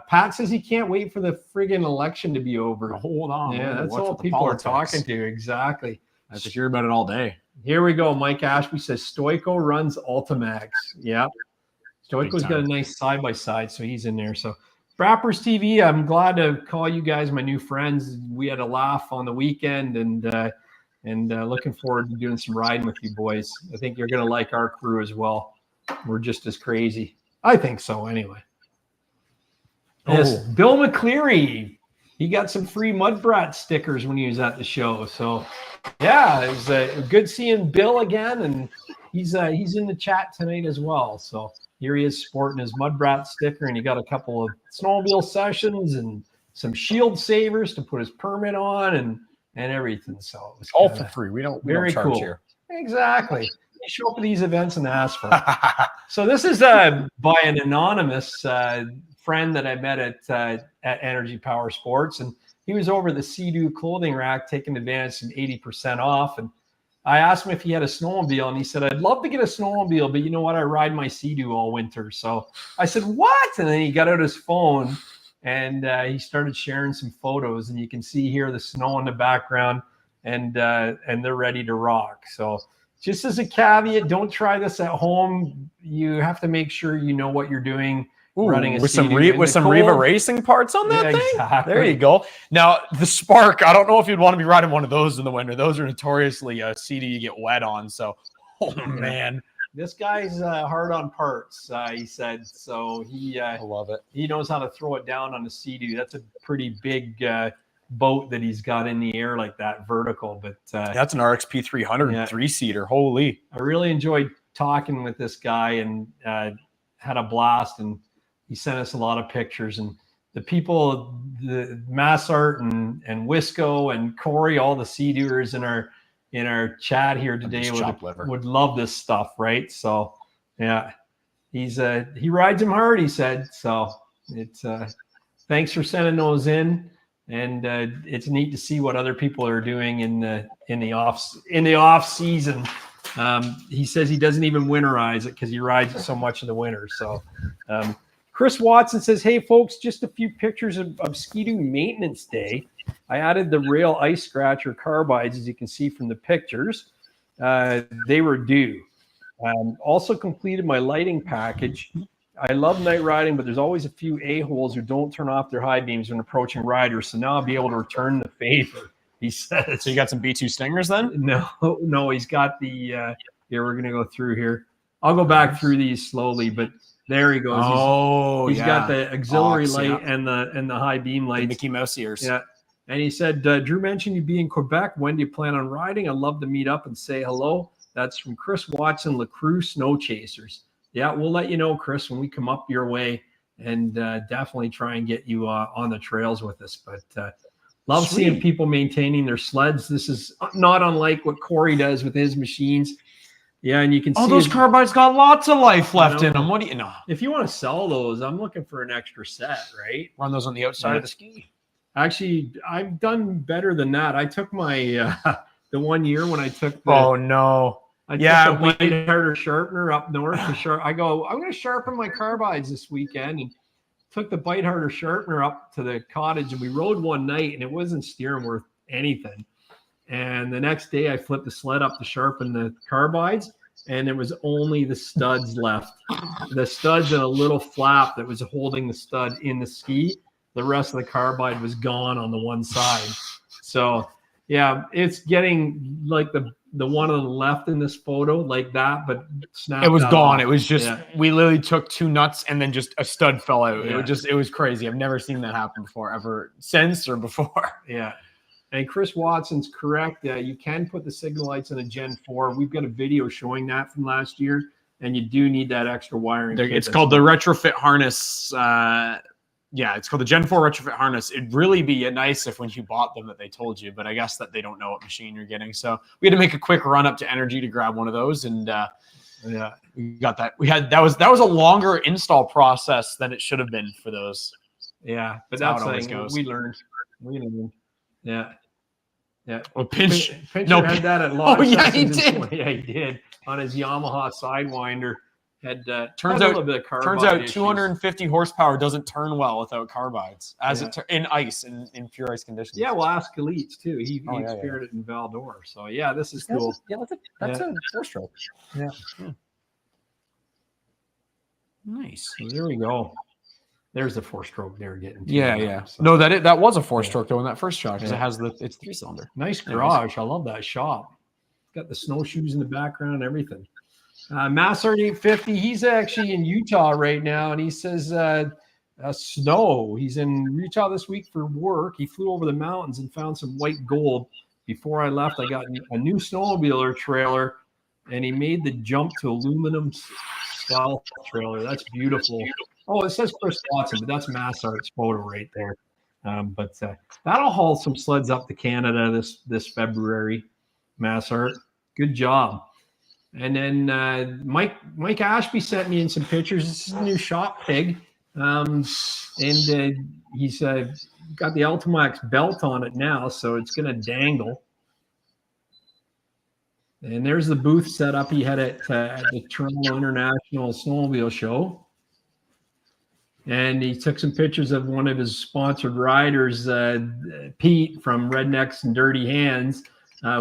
Speaker 2: Pat says he can't wait for the friggin' election to be over.
Speaker 6: Hold on.
Speaker 2: Yeah, that's all people are talking to. Exactly.
Speaker 6: I have to hear about it all day.
Speaker 2: Here we go. Mike Ashby says Stoico runs Ultimax. Yeah. Stoico's got a nice side-by-side, so he's in there. So Brappers TV, I'm glad to call you guys my new friends. We had a laugh on the weekend, and looking forward to doing some riding with you boys. I think you're going to like our crew as well. We're just as crazy. I think so anyway. Yes, Bill McCleary. He got some free MUDBRATS stickers when he was at the show. So, yeah, it was good seeing Bill again, and he's in the chat tonight as well. So here he is sporting his MUDBRATS sticker, and he got a couple of snowmobile sessions and some shield savers to put his permit on and everything. So it was
Speaker 6: all for free. We don't charge
Speaker 2: cool.
Speaker 6: Here.
Speaker 2: Exactly. You show up at these events and ask for it. So this is by an anonymous friend that I met at Energy Power Sports, and he was over at the Sea-Doo clothing rack taking advantage of some 80% off. And I asked him if he had a snowmobile, and he said, I'd love to get a snowmobile, but you know what? I ride my Sea-Doo all winter. So I said, what? And then he got out his phone and he started sharing some photos, and you can see here the snow in the background, and they're ready to rock. So just as a caveat, don't try this at home. You have to make sure you know what you're doing. Running
Speaker 6: with some Riva racing parts on that thing. Exactly. There you go. Now the Spark, I don't know if you'd want to be riding one of those in the winter. Those are notoriously seedy you get wet on. So, man,
Speaker 2: this guy's hard on parts. He said so. I love it. He knows how to throw it down on the Sea-Doo. That's a pretty big boat that he's got in the air like that, vertical. But
Speaker 6: that's an RXP 300 3-seater. Holy!
Speaker 2: I really enjoyed talking with this guy and had a blast. And he sent us a lot of pictures, and the people, the Massart and Wisco and Corey, all the Sea-Doers in our chat here today would love this stuff, right? So yeah, he rides them hard, he said. So it's thanks for sending those in, and it's neat to see what other people are doing in the off season. He says he doesn't even winterize it because he rides it so much in the winter. So Chris Watson says, hey, folks, just a few pictures of Ski-Doo maintenance day. I added the rail ice scratcher carbides, as you can see from the pictures. They were due. Also completed my lighting package. I love night riding, but there's always a few a-holes who don't turn off their high beams when approaching riders. So now I'll be able to return the favor, he says.
Speaker 6: So you got some B2 Stingers then?
Speaker 2: No, he's got the here, we're going to go through here. I'll go back through these slowly, but there he goes. He's got the auxiliary light and the high beam lights.
Speaker 6: The Mickey Mouse ears.
Speaker 2: Yeah. And he said, Drew mentioned you be in Quebec. When do you plan on riding? I'd love to meet up and say hello. That's from Chris Watson, LaCroix Snow Chasers. Yeah, we'll let you know, Chris, when we come up your way, and definitely try and get you on the trails with us. But love seeing people maintaining their sleds. This is not unlike what Corey does with his machines. Yeah, and you can see
Speaker 6: those carbides got lots of life left in them. What do you know?
Speaker 2: If you want to sell those, I'm looking for an extra set, right?
Speaker 6: Run those on the outside of the ski.
Speaker 2: Actually, I've done better than that. I took my the 1 year when I took the I took the bite harder sharpener up north to I'm going to sharpen my carbides this weekend, and took the bite harder sharpener up to the cottage, and we rode one night, and it wasn't steering worth anything. And the next day I flipped the sled up to sharpen the carbides, and there was only the studs left. The studs and a little flap that was holding the stud in the ski. The rest of the carbide was gone on the one side. So yeah, it's getting like the one on the left in this photo, like that, but snapped.
Speaker 6: It was gone. Off. It was just we literally took two nuts and then just a stud fell out.
Speaker 2: Yeah.
Speaker 6: It was crazy. I've never seen that happen before, ever since or before.
Speaker 2: Yeah. And Chris Watson's correct. You can put the signal lights on a Gen 4. We've got a video showing that from last year, and you do need that extra wiring.
Speaker 6: It's called the retrofit harness Yeah, it's called the Gen 4 retrofit harness. It'd really be nice if when you bought them that they told you, but I guess that they don't know what machine you're getting. So we had to make a quick run up to Energy to grab one of those, and yeah, we got that. That was a longer install process than it should have been for those.
Speaker 2: Yeah, but
Speaker 6: that's
Speaker 2: that's
Speaker 6: how it always
Speaker 2: like,
Speaker 6: goes.
Speaker 2: we learned. Yeah. Yeah.
Speaker 6: Well, Pinch
Speaker 2: had that at Lodge.
Speaker 6: Oh, yeah, he
Speaker 2: Sessions in
Speaker 6: did.
Speaker 2: 20 Yeah, he did. On his Yamaha Sidewinder. Had
Speaker 6: turns
Speaker 2: a
Speaker 6: out
Speaker 2: little bit of carbide
Speaker 6: turns out
Speaker 2: issues.
Speaker 6: 250 horsepower doesn't turn well without carbides in ice in pure ice conditions.
Speaker 2: Yeah, well, ask Galitz too. He
Speaker 6: Oh, yeah,
Speaker 2: experienced it in Val-d'Or. So yeah, this is cool.
Speaker 5: Yeah, that's a 4-stroke.
Speaker 2: Yeah.
Speaker 6: Nice.
Speaker 2: So there we go. There's the 4-stroke they were getting to.
Speaker 6: Yeah.
Speaker 2: So.
Speaker 6: No, that was a 4-stroke though in that first shot because it has it's 3-cylinder.
Speaker 2: Nice garage. I love that shop. Got the snowshoes in the background and everything. Massart 850, he's actually in Utah right now, and he says snow. He's in Utah this week for work. He flew over the mountains and found some white gold. Before I left, I got a new snowmobiler trailer, and he made the jump to aluminum stealth trailer. That's beautiful. Oh, it says Chris Watson, but that's Massart's photo right there. But that'll haul some sleds up to Canada this February, Massart. Good job. And then Mike Ashby sent me in some pictures. This is a new shop pig. And he's got the Ultimax belt on it now, so it's going to dangle. And there's the booth set up he had at the Toronto International Snowmobile Show. And he took some pictures of one of his sponsored riders, Pete from Rednecks and Dirty Hands,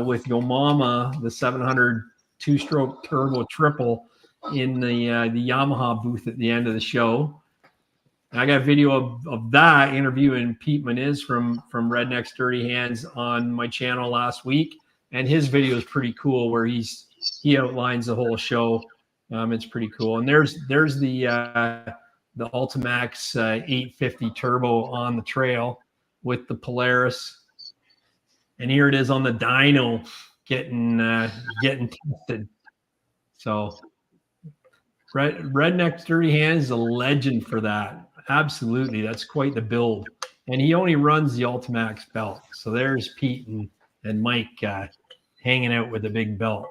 Speaker 2: with Yo Mama, the 700 2-stroke turbo triple in the Yamaha booth at the end of the show. And I got a video of that interviewing Pete Maniz from Rednecks Dirty Hands on my channel last week, and his video is pretty cool where he outlines the whole show. It's pretty cool. And there's the Ultimax 850 turbo on the trail with the Polaris, and here it is on the dyno getting tested. So Redneck Dirty Hands is a legend for that. Absolutely, that's quite the build. And he only runs the Ultimax belt. So there's Pete and Mike hanging out with a big belt.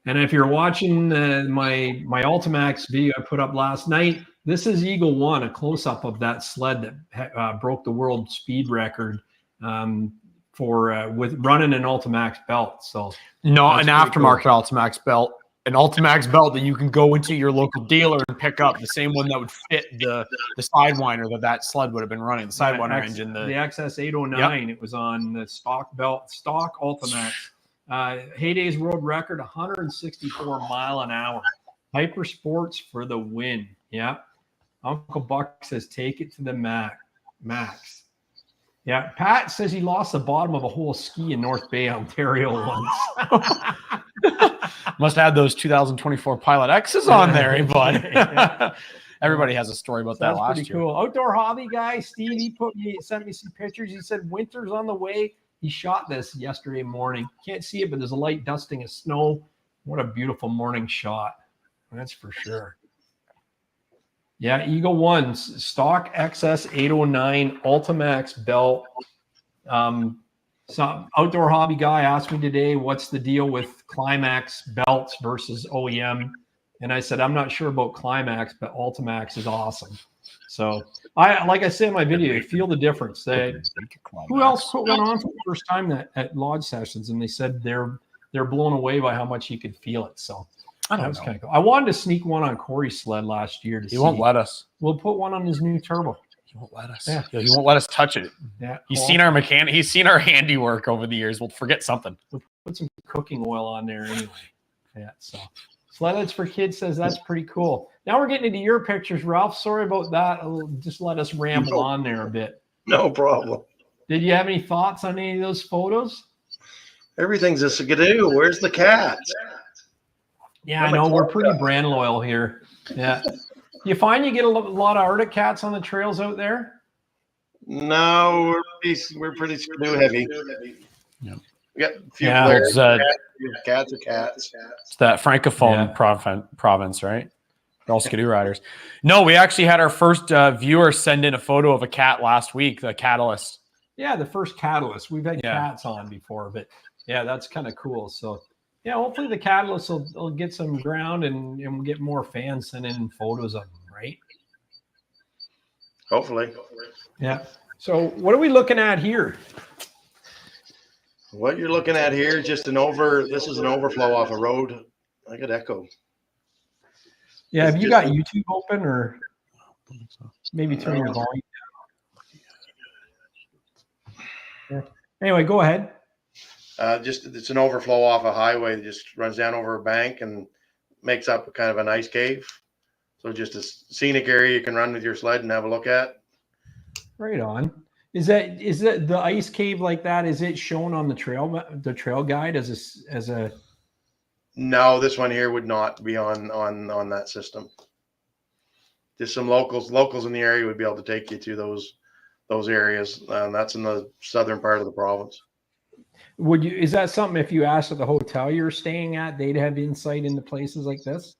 Speaker 2: And if you're watching my Ultimax video I put up last night, this is Eagle One, a close-up of that sled that broke the world speed record for with running an Ultimax belt. So
Speaker 6: not an aftermarket cool. Ultimax belt, an Ultimax belt that you can go into your local dealer and pick up, the same one that would fit the Sidewinder that sled would have been running, the Sidewinder engine. The XS 809, It was on the stock Ultimax. Heyday's world record, 164 mile an hour. Hyper Sports for the win. Yeah. Uncle Buck says take it to the max. Yeah, Pat says he lost the bottom of a whole ski in North Bay, Ontario once. Must have had those 2024 Pilot X's on there, bud. Everybody has a story about that last year.
Speaker 2: Cool. Outdoor hobby guy, Steve, he sent me some pictures. He said winter's on the way. He shot this yesterday morning. Can't see it, but there's a light dusting of snow. What a beautiful morning shot. That's for sure. Yeah, Eagle One, stock XS 809 Ultimax belt. Some outdoor hobby guy asked me today, what's the deal with Climax belts versus OEM? And I said, I'm not sure about Climax, but Ultimax is awesome. So like I said in my video, you feel the difference. Who else put one on for the first time at Lodge Sessions? And they said they're blown away by how much you could feel it. So that was kind of cool. I wanted to sneak one on Corey's sled last year.
Speaker 6: He won't let us.
Speaker 2: We'll put one on his new turbo.
Speaker 6: He won't let us. Yeah, he won't let us touch it.
Speaker 2: Yeah,
Speaker 6: he's seen our mechanic. He's seen our handiwork over the years. We'll forget something.
Speaker 2: We'll put some cooking oil on there anyway. Yeah. So Sledheads for Kids says that's pretty cool. Now we're getting into your pictures, Ralph. Sorry about that. Just let us ramble on there a bit.
Speaker 4: No problem.
Speaker 2: Did you have any thoughts on any of those photos?
Speaker 4: Everything's a skidoo. Where's the cats?
Speaker 2: Yeah, I know. We're pretty brand loyal here. Yeah. You find you get a lot of Arctic cats on the trails out there?
Speaker 4: No, we're pretty skidoo heavy.
Speaker 6: Yeah.
Speaker 4: We got a few cats are cats.
Speaker 6: It's that Francophone province, right? They're all skidoo riders. No, we actually had our first viewer send in a photo of a cat last week, the Catalyst.
Speaker 2: Yeah, the first Catalyst. We've had
Speaker 6: Yeah.
Speaker 2: cats on before, but yeah, that's kind of cool. So yeah, hopefully the Catalyst will get some ground and we'll get more fans sending in photos of them, right?
Speaker 4: Hopefully.
Speaker 2: Yeah. So what are we looking at here?
Speaker 4: What you're looking at here is just this is an overflow off a road. I got echo.
Speaker 2: Yeah,
Speaker 4: It's
Speaker 2: have you
Speaker 4: just
Speaker 2: got YouTube open or maybe turn your volume down? Yeah. Anyway, go ahead.
Speaker 4: It's an overflow off a highway that just runs down over a bank and makes up kind of an ice cave. So just a scenic area you can run with your sled and have a look at.
Speaker 2: Right on. Is that the ice cave like that? Is it shown on the trail guide as a?
Speaker 4: No, this one here would not be on that system. Just some locals in the area would be able to take you to those areas. That's in the southern part of the province.
Speaker 2: Is that something if you asked at the hotel you're staying at, they'd have insight into places like this?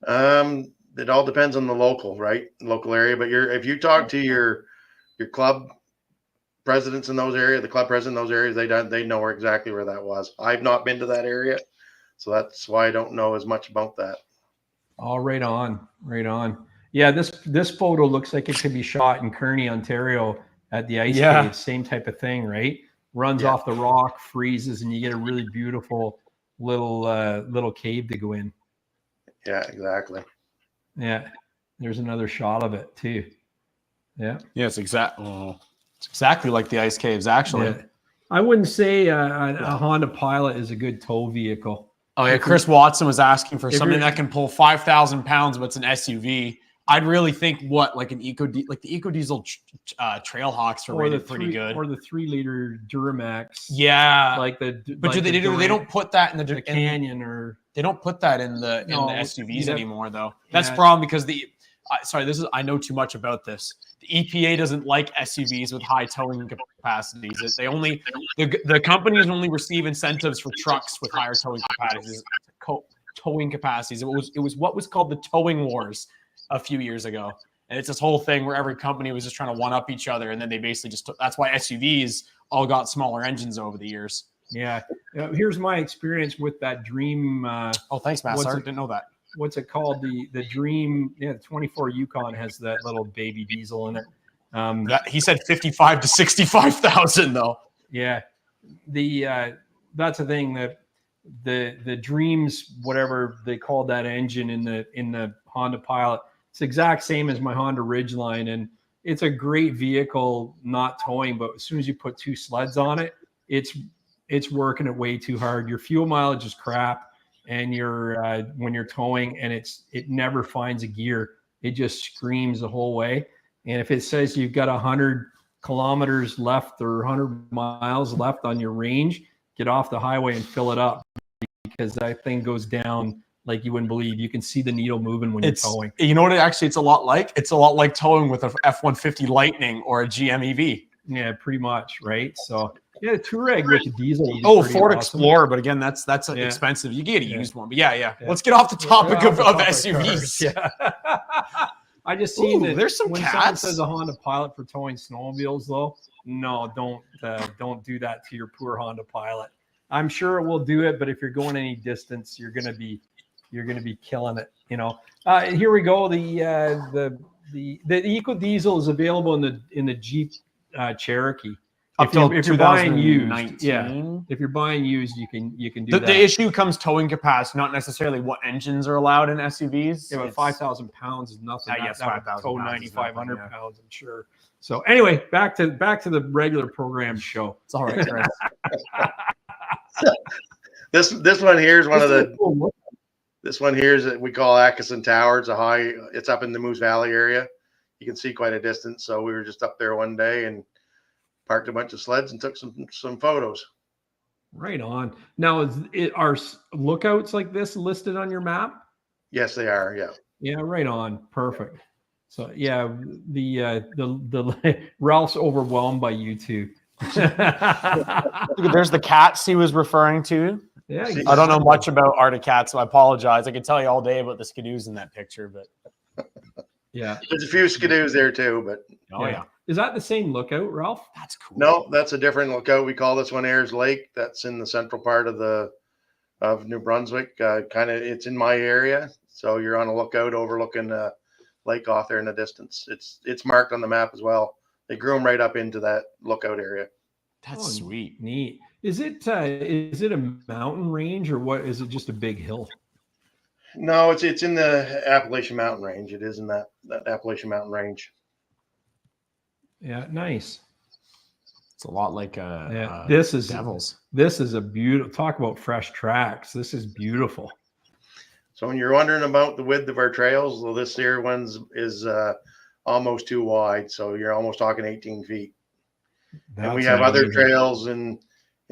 Speaker 4: It all depends on the local area. But if you talk to your club presidents in those areas, the club president in those areas, they know exactly where that was. I've not been to that area, so that's why I don't know as much about that.
Speaker 2: Oh, right on. Yeah, this photo looks like it could be shot in Kearney, Ontario at the ice cave. Same type of thing, right? Runs off the rock, freezes, and you get a really beautiful little cave to go in.
Speaker 4: Yeah, exactly.
Speaker 2: Yeah, there's another shot of it too. Yeah.
Speaker 6: Yeah, it's exactly like the ice caves, actually.
Speaker 2: Yeah. I wouldn't say a Honda Pilot is a good tow vehicle.
Speaker 6: Oh yeah, Chris Watson was asking for something that can pull 5,000 pounds, but it's an SUV. I'd really think like the Eco Diesel Trailhawks are rated pretty good,
Speaker 2: or the 3-liter Duramax.
Speaker 6: Yeah,
Speaker 2: but
Speaker 6: they don't put that in the
Speaker 2: Canyon, or
Speaker 6: they don't put that in the SUVs anymore though. That's the problem because I know too much about this. The EPA doesn't like SUVs with high towing capacities. The companies only receive incentives for trucks with higher towing capacities. It was what was called the towing wars a few years ago, and it's this whole thing where every company was just trying to one up each other, and then they basically that's why SUVs all got smaller engines over the years.
Speaker 2: Yeah. Here's my experience with that Dream.
Speaker 6: Thanks, Matt. Sorry, didn't know that.
Speaker 2: What's it called? The Dream. Yeah, the 24 Yukon has that little baby diesel in it.
Speaker 6: He said 55 to 65,000 though.
Speaker 2: Yeah, that's the thing that the Dreams, whatever they called that engine in the Honda Pilot, it's the exact same as my Honda Ridgeline, and it's a great vehicle, not towing. But as soon as you put two sleds on it, it's working it way too hard. Your fuel mileage is crap. And when you're towing, and it never finds a gear. It just screams the whole way. And if it says you've got 100 kilometers left or 100 miles left on your range, get off the highway and fill it up, because that thing goes down like you wouldn't believe. You can see the needle moving when you're towing.
Speaker 6: You know what? It's a lot like towing with a F-150 Lightning or a GM EV.
Speaker 2: Yeah, pretty much, right? So yeah, Touareg with the diesel.
Speaker 6: Ford awesome. Explorer, but again, that's expensive. You get a used one, but yeah. Let's get off the topic of SUVs.
Speaker 2: Yeah. I just seen that
Speaker 6: there's some
Speaker 2: when
Speaker 6: cats.
Speaker 2: Someone says a Honda Pilot for towing snowmobiles, though. No, don't do that to your poor Honda Pilot. I'm sure it will do it, but if you're going any distance, you're gonna be killing it. Here we go. The Eco Diesel is available in the Jeep Cherokee. If you're buying used, if you're buying used, you can do that.
Speaker 6: The issue comes towing capacity, not necessarily what engines are allowed in SUVs.
Speaker 2: Yeah, but 5,000 pounds is nothing.
Speaker 6: Yes,
Speaker 2: that
Speaker 6: 5,000
Speaker 2: tow
Speaker 6: pounds
Speaker 2: 9,500 pounds, I'm sure. So anyway, back to the regular program show.
Speaker 6: It's all right, Chris.
Speaker 4: This one here is one of the. This one here is we call Atkinson Tower. It's up in the Moose Valley area. You can see quite a distance. So we were just up there one day and parked a bunch of sleds and took some photos.
Speaker 2: Right on. Now, are lookouts like this listed on your map?
Speaker 4: Yes, they are. Yeah.
Speaker 2: Yeah. Right on. Perfect. So yeah, the Ralph's overwhelmed by you two.
Speaker 6: There's the cats he was referring to.
Speaker 2: Yeah,
Speaker 4: See,
Speaker 6: I don't know much about Arctic cats, so I apologize. I could tell you all day about the skidoos in that picture, but
Speaker 2: yeah.
Speaker 4: There's a few skidoos there too, but
Speaker 6: yeah.
Speaker 2: Is that the same lookout, Ralph?
Speaker 6: That's cool.
Speaker 4: no, that's a different lookout. We call this one Ayers Lake. That's in the central part of New Brunswick. It's in my area, so you're on a lookout overlooking lake off there in the distance. It's marked on the map as well. They groom right up into that lookout area.
Speaker 6: That's sweet.
Speaker 2: Neat. Is it a mountain range or what? Is it just a big hill?
Speaker 4: No, it's in the Appalachian Mountain Range. It is in that Appalachian Mountain Range.
Speaker 2: Yeah, nice.
Speaker 6: It's a lot like
Speaker 2: this is
Speaker 6: Devils.
Speaker 2: This is a beautiful. Talk about fresh tracks. This is beautiful.
Speaker 4: So when you're wondering about the width of our trails, well, this here one's is almost too wide. So you're almost talking 18 feet. And we have other trails in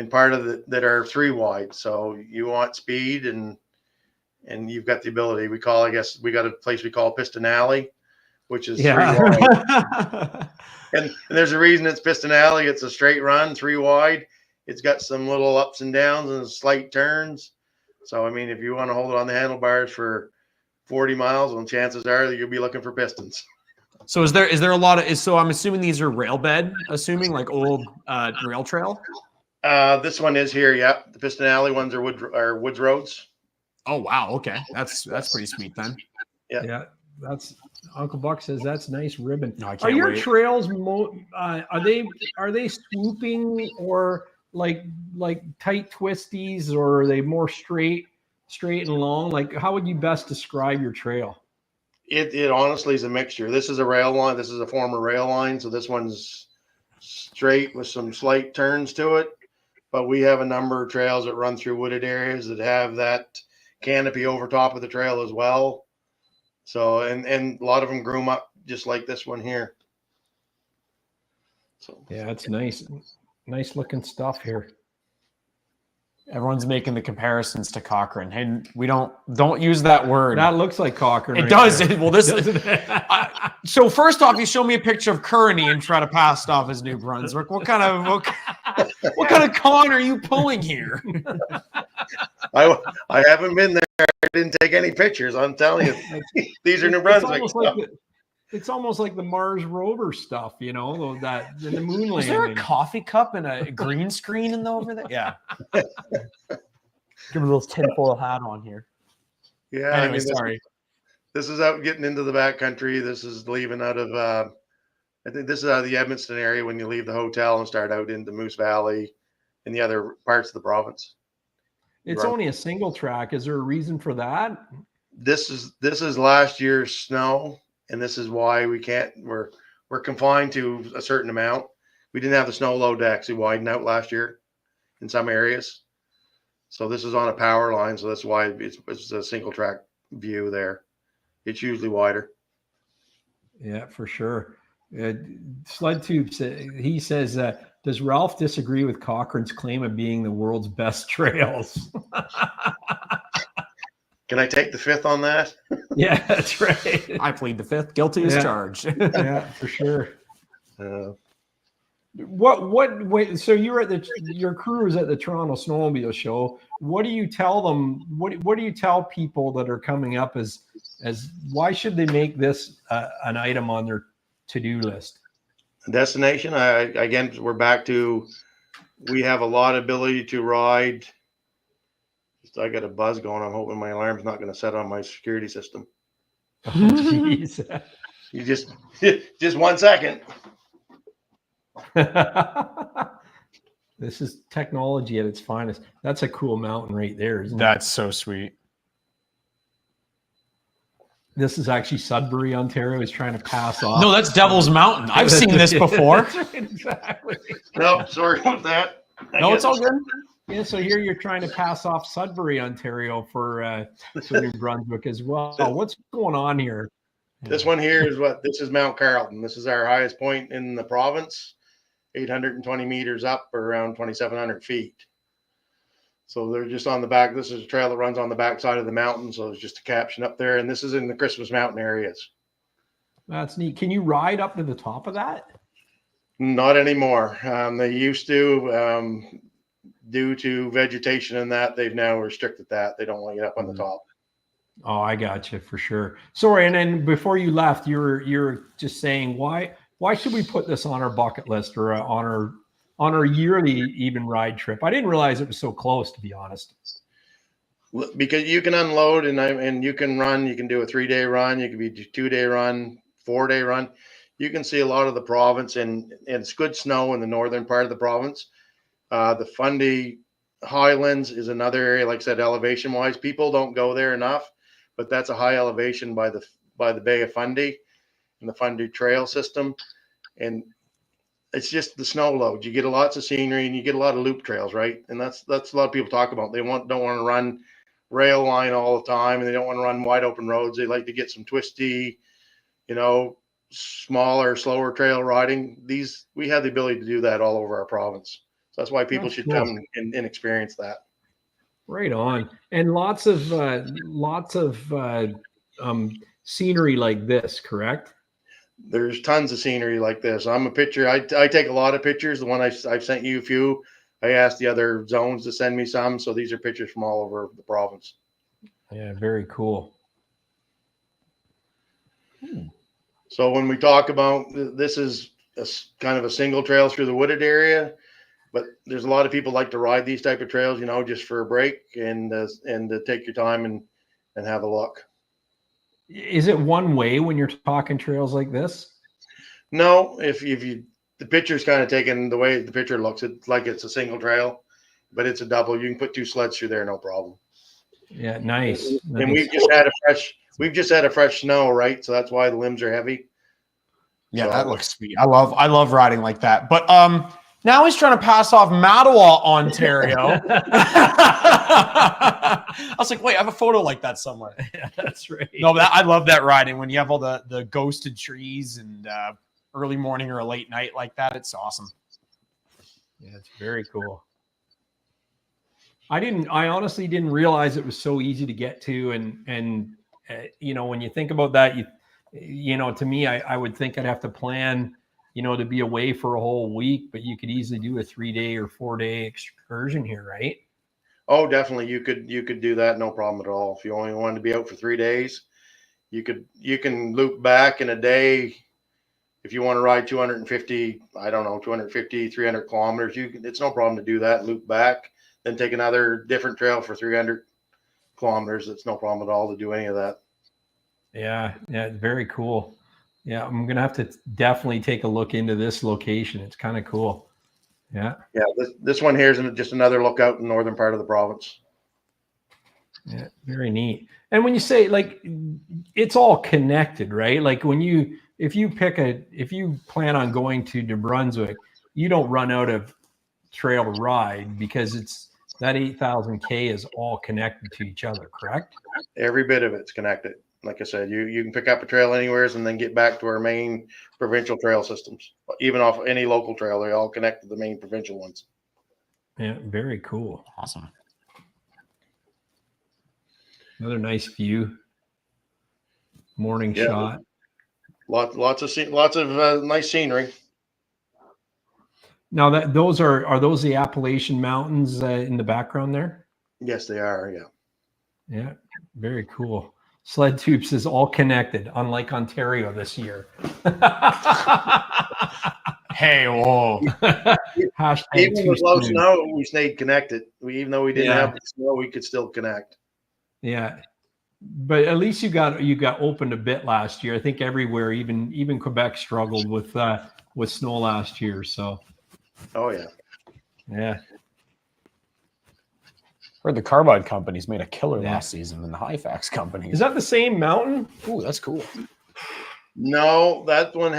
Speaker 4: part of that are 3 wide. So you want speed and you've got the ability. We got a place we call Piston Alley, which is 3 wide. And there's a reason it's Piston Alley. It's a straight run, 3 wide. It's got some little ups and downs and slight turns. So, I mean, if you want to hold it on the handlebars for 40 miles, well, chances are that you'll be looking for pistons.
Speaker 6: So is there a lot of, so I'm assuming these are rail bed, assuming like old rail trail?
Speaker 4: This one is here. Yeah. The Piston Alley ones are woods roads.
Speaker 6: Oh, wow. Okay. That's pretty sweet then.
Speaker 4: Yeah.
Speaker 2: That's Uncle Buck says that's nice ribbon.
Speaker 6: No, I can't
Speaker 2: are your
Speaker 6: wait.
Speaker 2: trails are they swooping or like tight twisties, or are they more straight and long? Like, how would you best describe your trail?
Speaker 4: It honestly is a mixture. This is a rail line. This is a former rail line. So this one's straight with some slight turns to it. But we have a number of trails that run through wooded areas that have that canopy over top of the trail as well. So, and a lot of them groom up just like this one here. So
Speaker 2: yeah, it's nice looking stuff here.
Speaker 6: Everyone's making the comparisons to Cochrane. Hey, we don't use that word.
Speaker 2: That looks like Cochrane.
Speaker 6: It
Speaker 2: right
Speaker 6: does.
Speaker 2: there.
Speaker 6: Well, this. So first off, you show me a picture of Kearney and try to pass it off as New Brunswick. What kind of con are you pulling here?
Speaker 4: I haven't been there. I didn't take any pictures. I'm telling you, these are New Brunswick.
Speaker 2: It's almost like the Mars rover stuff, you know, that in the moon landing.
Speaker 6: Is there a coffee cup and a green screen over there? Yeah. Give me a little tinfoil hat on here.
Speaker 4: Yeah.
Speaker 6: Anyway, sorry.
Speaker 4: This is out getting into the backcountry. This is leaving out of, I think this is out of the Edmundston area when you leave the hotel and start out into Moose Valley and the other parts of the province.
Speaker 2: It's only a single track. Is there a reason for that?
Speaker 4: This is last year's snow, and this is why we're confined to a certain amount. We didn't have the snow load to actually widen out last year in some areas. So this is on a power line, so that's why it's a single track view there. It's usually wider.
Speaker 2: Yeah, for sure. Sled Tube, he says, does Ralph disagree with Cochrane's claim of being the world's best trails?
Speaker 4: Can I take the fifth on that?
Speaker 2: Yeah, that's right.
Speaker 6: I plead the fifth. Guilty as charged.
Speaker 2: Yeah, for sure. So you're at your crew is at the Toronto Snowmobile Show. What do you tell them? What do you tell people that are coming up as why should they make this an item on their to-do list?
Speaker 4: Destination. Again, we're back to, we have a lot of ability to ride. I got a buzz going. I'm hoping my alarm's not going to set on my security system.
Speaker 2: Oh, jeez.
Speaker 4: You just 1 second.
Speaker 2: This is technology at its finest. That's a cool mountain right there, isn't it?
Speaker 6: That's so sweet.
Speaker 2: This is actually Sudbury, Ontario. He's trying to pass off.
Speaker 6: No, that's Devil's Mountain. I've seen this before.
Speaker 2: Exactly.
Speaker 4: No, sorry about that.
Speaker 6: No, it's all good.
Speaker 2: Yeah, so here you're trying to pass off Sudbury, Ontario for New Brunswick as well. What's going on here?
Speaker 4: This one here is this is Mount Carleton. This is our highest point in the province, 820 meters up, or around 2,700 feet. So they're just on the back. This is a trail that runs on the back side of the mountain. So it's just a caption up there. And this is in the Christmas Mountain areas.
Speaker 2: That's neat. Can you ride up to the top of that?
Speaker 4: Not anymore. They used to. due to vegetation and that, they've now restricted that. They don't want you up on the top.
Speaker 2: Oh, I got you for sure. Sorry, and then before you left, you're just saying why should we put this on our bucket list or on our yearly even ride trip? I didn't realize it was so close, to be honest.
Speaker 4: Because you can unload and you can run. You can do a 3-day run. You can be a 2-day run, 4-day run. You can see a lot of the province, and it's good snow in the northern part of the province. The Fundy Highlands is another area, like I said, elevation wise, people don't go there enough, but that's a high elevation by the Bay of Fundy and the Fundy trail system. And it's just the snow load. You get lots of scenery and you get a lot of loop trails, right? And that's a lot of people talk about. They don't want to run rail line all the time, and they don't want to run wide open roads. They like to get some twisty, smaller, slower trail riding. We have the ability to do that all over our province. So that's why people should come and experience that.
Speaker 2: Right on. And lots of scenery like this, correct?
Speaker 4: There's tons of scenery like this. I'm a picture. I take a lot of pictures. The one I've sent you a few. I asked the other zones to send me some. So these are pictures from all over the province.
Speaker 2: Yeah, very cool.
Speaker 4: So when we talk about, this is kind of a single trail through the wooded area, but there's a lot of people like to ride these type of trails, just for a break and to take your time and have a look.
Speaker 2: Is it one way when you're talking trails like this?
Speaker 4: No, if the picture's kind of taken the way the picture looks, it's like it's a single trail, but it's a double. You can put 2 sleds through there, no problem.
Speaker 2: Yeah, nice.
Speaker 4: And we've just had a fresh snow, right? So that's why the limbs are heavy.
Speaker 6: Yeah, that looks sweet. I love riding like that. But now he's trying to pass off Mattawa, Ontario. I was like, wait, I have a photo like that somewhere.
Speaker 2: Yeah, that's right.
Speaker 6: No, I love that riding when you have all the ghosted trees and early morning or a late night like that. It's awesome.
Speaker 2: Yeah, it's very cool. I honestly didn't realize it was so easy to get to. And when you think about that, to me, I would think I'd have to plan, to be away for a whole week, but you could easily do a 3-day or 4-day excursion here, right?
Speaker 4: Oh, definitely. You could do that. No problem at all. If you only wanted to be out for 3 days, you can loop back in a day. If you want to ride 250, 300 kilometers, it's no problem to do that. Loop back, then take another different trail for 300 kilometers. It's no problem at all to do any of that.
Speaker 2: Yeah. Very cool. Yeah. I'm going to have to definitely take a look into this location. It's kind of cool. Yeah.
Speaker 4: Yeah. This one here is just another lookout in the northern part of the province.
Speaker 2: Yeah. Very neat. And when you say it's all connected, right? Like if you plan on going to New Brunswick, you don't run out of trail to ride because that 8,000 K is all connected to each other, correct?
Speaker 4: Every bit of it's connected. Like I said, you can pick up a trail anywhere and then get back to our main provincial trail systems. Even off any local trail, they all connect to the main provincial ones.
Speaker 2: Yeah, very cool.
Speaker 6: Awesome.
Speaker 2: Another nice view. Morning shot.
Speaker 4: Lots of nice scenery.
Speaker 2: Now are those the Appalachian Mountains in the background there? Yes,
Speaker 4: they are. Yeah.
Speaker 2: Yeah, very cool. Sled Tubes is all connected, unlike Ontario this year.
Speaker 6: Hey, whoa.
Speaker 4: Even with low snow, we stayed connected. Even though we didn't have the snow, we could still connect.
Speaker 2: Yeah. But at least you got opened a bit last year. I think everywhere, even Quebec struggled with snow last year. So.
Speaker 4: Oh yeah.
Speaker 2: Yeah.
Speaker 6: Heard the Carbide companies made a killer last season, and the Hyfax companies.
Speaker 2: Is that the same mountain?
Speaker 6: Ooh, that's cool.
Speaker 4: No, that one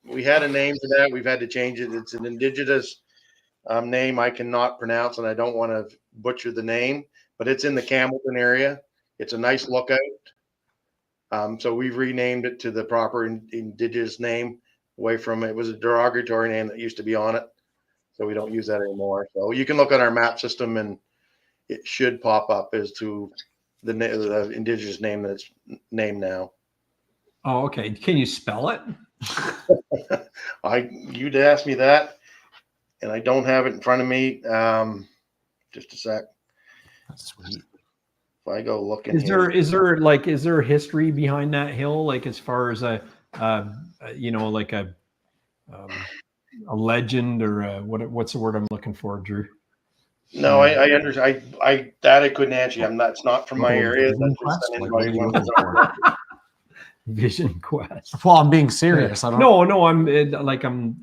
Speaker 4: we had a name for that. We've had to change it. It's an indigenous name I cannot pronounce, and I don't want to butcher the name, but it's in the Campbellton area. It's a nice lookout. So we've renamed it to the proper indigenous name away from it. It was a derogatory name that used to be on it. So we don't use that anymore. So you can look at our map system and it should pop up as to the indigenous name that it's named now.
Speaker 2: Oh, okay. Can you spell it?
Speaker 4: You'd ask me that. and I don't have it in front of me. Just a sec.
Speaker 6: That's sweet.
Speaker 4: If I go looking,
Speaker 2: Is there a history behind that hill, like as far as like a legend or what's the word I'm looking for, Drew?
Speaker 4: No, I understand. I couldn't answer you. That's not from my area. That's just an invite one of those.
Speaker 2: Vision Quest.
Speaker 6: Well, I'm being serious. I don't.
Speaker 2: No, I'm.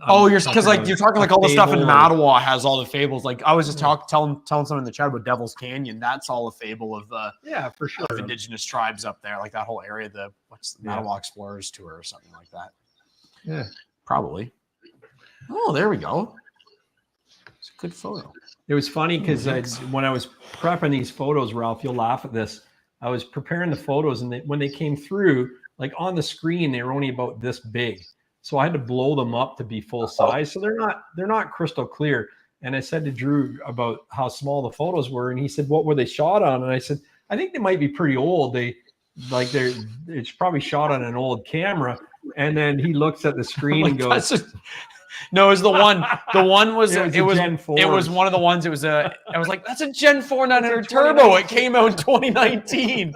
Speaker 6: Oh, you're because like you're talking like all the stuff in
Speaker 2: fable
Speaker 6: Mattawa has all the fables. Like I was just telling someone in the chat about Devil's Canyon. That's all a fable of
Speaker 2: for sure
Speaker 6: of indigenous tribes up there, like that whole area. What's the Mattawa Explorers Tour or something like that?
Speaker 2: Yeah,
Speaker 6: probably. Oh, there we go. It's a good photo.
Speaker 2: It was funny because when I was prepping these photos, Ralph, you'll laugh at this. I was preparing the photos, and when they came through, like on the screen, they were only about this big. So I had to blow them up to be full size. So they're not crystal clear. And I said to Drew about how small the photos were, and he said, "What were they shot on?" And I said, "I think they might be pretty old. It's probably shot on an old camera." And then he looks at the screen and goes,
Speaker 6: no, it was the one. The one was
Speaker 2: it was
Speaker 6: one of the ones. It was I was like, that's a Gen 4 900 Turbo. It came out in 2019.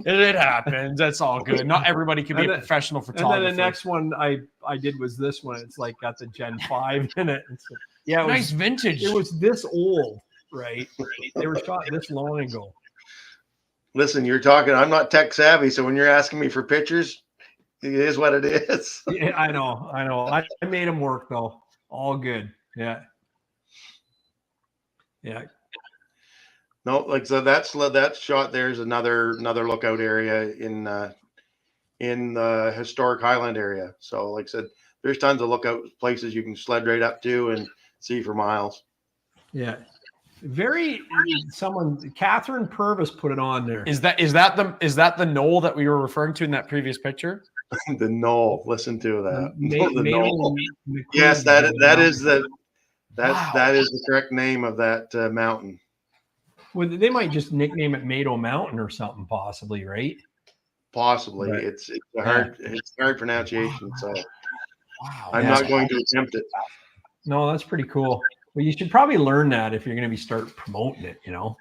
Speaker 6: It happens. That's all good. Not everybody can be a professional photographer.
Speaker 2: And then the next one I did was this one. It's like got the Gen 5 in it. Yeah,
Speaker 6: nice vintage.
Speaker 2: It was this old, right? They were shot this long ago.
Speaker 4: Listen, you're talking. I'm not tech savvy, so when you're asking me for pictures, it is what it is.
Speaker 2: Yeah, I know. I made them work though. All good. Yeah.
Speaker 4: No, like so that shot there's another lookout area in the historic Highland area. So like I said, there's tons of lookout places you can sled right up to and see for miles.
Speaker 2: Yeah. Catherine Purvis put it on there.
Speaker 6: Is that the knoll that we were referring to in that previous picture?
Speaker 4: The knoll. Listen to that. The knoll.
Speaker 2: McBride.
Speaker 4: Yes, that is the correct name of that mountain.
Speaker 2: Well, they might just nickname it Mado Mountain or something, possibly, right?
Speaker 4: Possibly.
Speaker 2: Right.
Speaker 4: It's a hard pronunciation, so
Speaker 6: Wow.
Speaker 4: I'm not going to attempt it.
Speaker 2: No, that's pretty cool. Well, you should probably learn that if you're going to start promoting it, you know.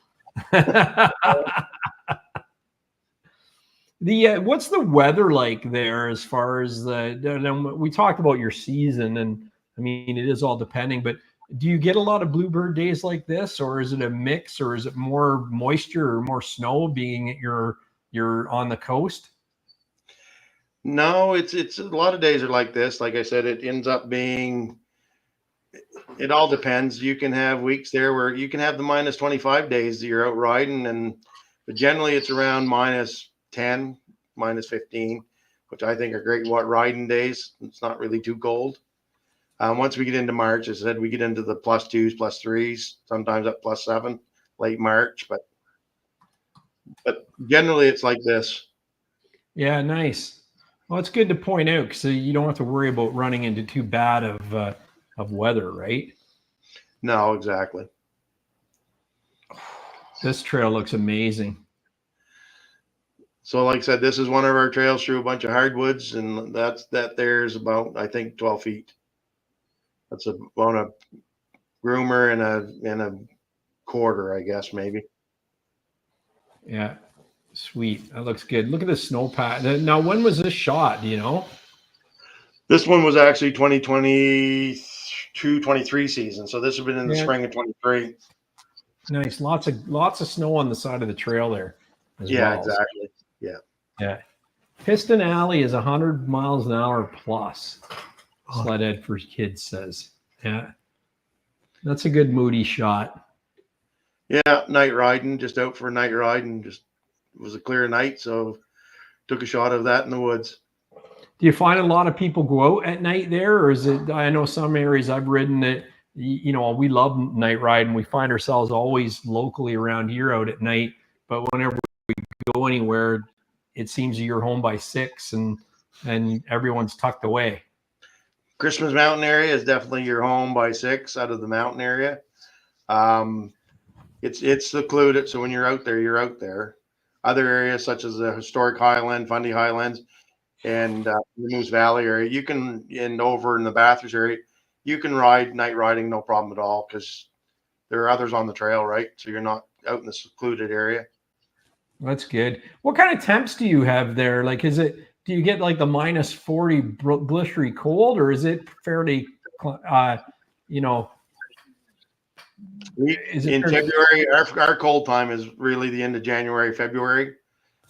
Speaker 2: What's the weather like there as far as we talked about your season, and I mean it is all depending, but do you get a lot of bluebird days like this, or is it a mix, or is it more moisture or more snow being you're on the coast?
Speaker 4: No, it's a lot of days are like this. Like I said, it ends up being, it all depends. You can have weeks there where you can have the minus 25 days that you're out riding, but generally it's around minus 10, minus 15, which I think are great riding days. It's not really too cold. Once we get into March, as I said, we get into the +2s, +3s, sometimes up +7, late March, but generally it's like this.
Speaker 2: Yeah, nice. Well, it's good to point out because you don't have to worry about running into too bad of weather, right?
Speaker 4: No, exactly.
Speaker 2: This trail looks amazing.
Speaker 4: So like I said, this is one of our trails through a bunch of hardwoods, and there's about, I think, 12 feet. That's on a groomer and a quarter, I guess, maybe.
Speaker 2: Yeah, sweet. That looks good. Look at the snowpack. Now, when was this shot? Do you know?
Speaker 4: This one was actually 2022-23 season. So this has been in the spring of 23.
Speaker 2: Nice. Lots of snow on the side of the trail there.
Speaker 4: Yeah,
Speaker 2: well.
Speaker 4: exactly. Yeah.
Speaker 2: Piston Alley is 100 miles an hour plus. Sled Ed for Kids says. Yeah. That's a good moody shot.
Speaker 4: Yeah, night riding, just out for a night ride, and it was a clear night, so took a shot of that in the woods.
Speaker 2: Do you find a lot of people go out at night there, or is it? I know some areas I've ridden that, you know, we love night riding. We find ourselves always locally around here out at night, but whenever we go anywhere, it seems you're home by 6 and everyone's tucked away.
Speaker 4: Christmas Mountain area is definitely your home by 6 out of the mountain area. It's secluded, so when you're out there, you're out there. Other areas such as the historic Highland, Fundy Highlands, and the Moose Valley area, and over in the Bathurst area, you can ride night riding, no problem at all, because there are others on the trail, right? So you're not out in the secluded area.
Speaker 2: That's good. What kind of temps do you have there? Like, do you get like the minus 40 blistery cold, or is it fairly,
Speaker 4: In February, our cold time is really the end of January, February,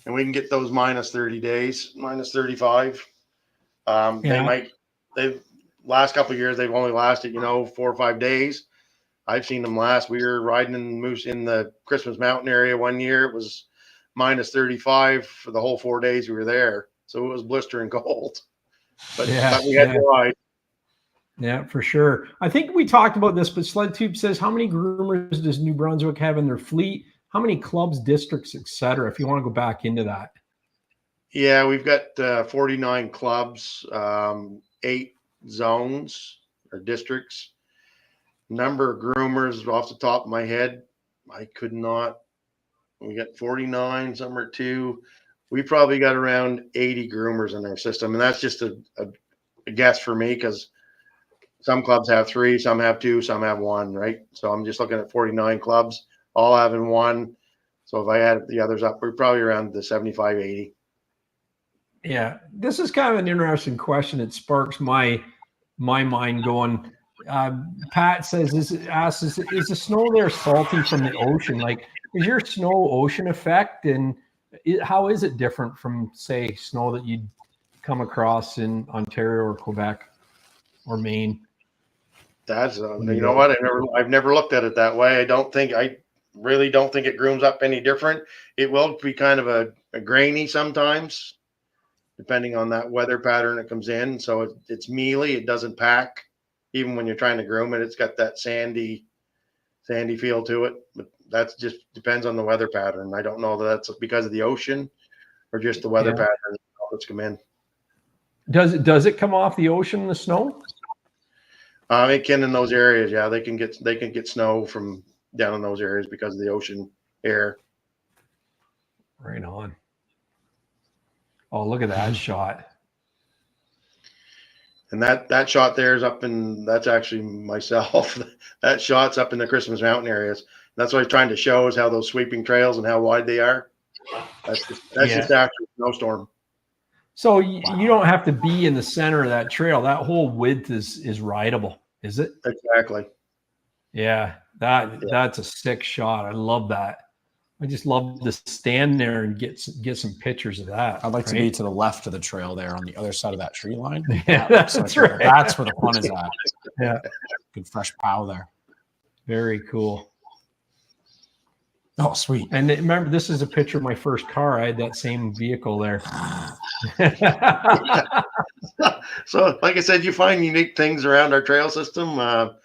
Speaker 4: and we can get those minus 30 days, minus 35. They've last couple of years, they've only lasted, 4 or 5 days. I've seen them last. We were riding in the Christmas Mountain area one year. It was minus 35 for the whole 4 days we were there. So it was blistering cold, but we had to ride.
Speaker 2: Yeah, for sure. I think we talked about this, but SledTube says, how many groomers does New Brunswick have in their fleet? How many clubs, districts, etc.? If you want to go back into that.
Speaker 4: Yeah, we've got 49 clubs, 8 zones or districts. Number of groomers off the top of my head, I could not. We got 49, some are 2. We probably got around 80 groomers in our system, and that's just a guess for me, because some clubs have 3, some have 2, some have 1, right? So I'm just looking at 49 clubs, all having 1. So if I add the others up, we're probably around the 75, 80.
Speaker 2: Yeah, this is kind of an interesting question. It sparks my mind going. Pat says, is the snow there salty from the ocean? Like, is your snow ocean effect, and how is it different from, say, snow that you'd come across in Ontario or Quebec or Maine?
Speaker 4: That's you know what, I've never looked at it that way. I really don't think it grooms up any different. It will be kind of a grainy sometimes, depending on that weather pattern that comes in. So it's mealy. It doesn't pack. Even when you're trying to groom it, it's got that sandy feel to it. But that just depends on the weather pattern. I don't know that that's because of the ocean or just the weather pattern that's come in.
Speaker 2: Does it come off the ocean in the snow?
Speaker 4: It can in those areas. Yeah, they can get snow from down in those areas because of the ocean air.
Speaker 2: Right on. Oh, look at that shot.
Speaker 4: And that shot there is that's actually myself. That shot's up in the Christmas Mountain areas. That's what I was trying to show, is how those sweeping trails and how wide they are. That's just after a snowstorm.
Speaker 2: So you don't have to be in the center of that trail. That whole width is rideable, is it?
Speaker 4: Exactly.
Speaker 2: Yeah, that's a sick shot. I love that. I just love to stand there and get some pictures of that.
Speaker 6: I'd like to be to the left of the trail there on the other side of that tree line.
Speaker 2: Yeah, that's right.
Speaker 6: That's where the fun is at.
Speaker 2: Yeah.
Speaker 6: Good fresh pow there.
Speaker 2: Very cool.
Speaker 6: Oh, sweet.
Speaker 2: And remember, this is a picture of my first car. I had that same vehicle there.
Speaker 4: So, like I said, you find unique things around our trail system. A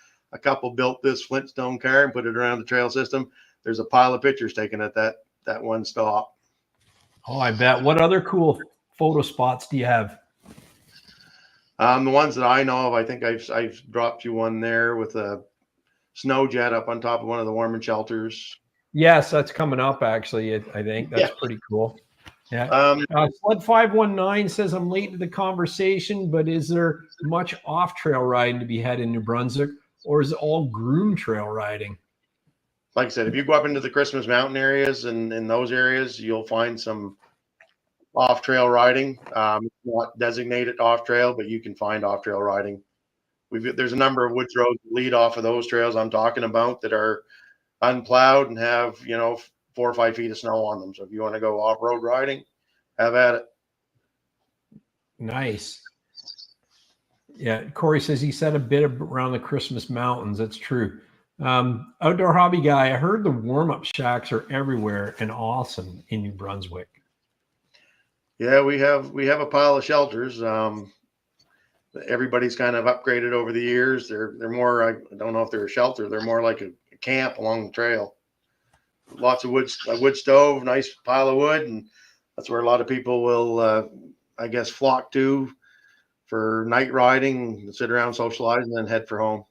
Speaker 4: couple built this Flintstone car and put it around the trail system. There's a pile of pictures taken at that one stop.
Speaker 2: Oh, I bet. What other cool photo spots do you have?
Speaker 4: The ones that I know of, I think I've dropped you one there with a snow jet up on top of one of the warming shelters.
Speaker 2: Yes, that's coming up, actually. I think that's pretty cool. Yeah. Sled 519 says, I'm late to the conversation, but is there much off-trail riding to be had in New Brunswick, or is it all groomed trail riding?
Speaker 4: Like I said, if you go up into the Christmas Mountain areas and in those areas, you'll find some off-trail riding. Not designated off-trail, but you can find off-trail riding. There's a number of woods roads that lead off of those trails I'm talking about that are unplowed and have 4 or 5 feet of snow on them. So if you want to go off-road riding, have at it.
Speaker 2: Nice. Yeah, Corey says he said a bit around the Christmas Mountains. That's true. Outdoor hobby guy, I heard the warm-up shacks are everywhere and awesome in New Brunswick.
Speaker 4: Yeah, we have a pile of shelters. Everybody's kind of upgraded over the years. They're more, I don't know if they're a shelter. They're more like a camp along the trail. Lots of wood, a wood stove, nice pile of wood, and that's where a lot of people will, I guess, flock to for night riding, sit around, socialize, and then head for home.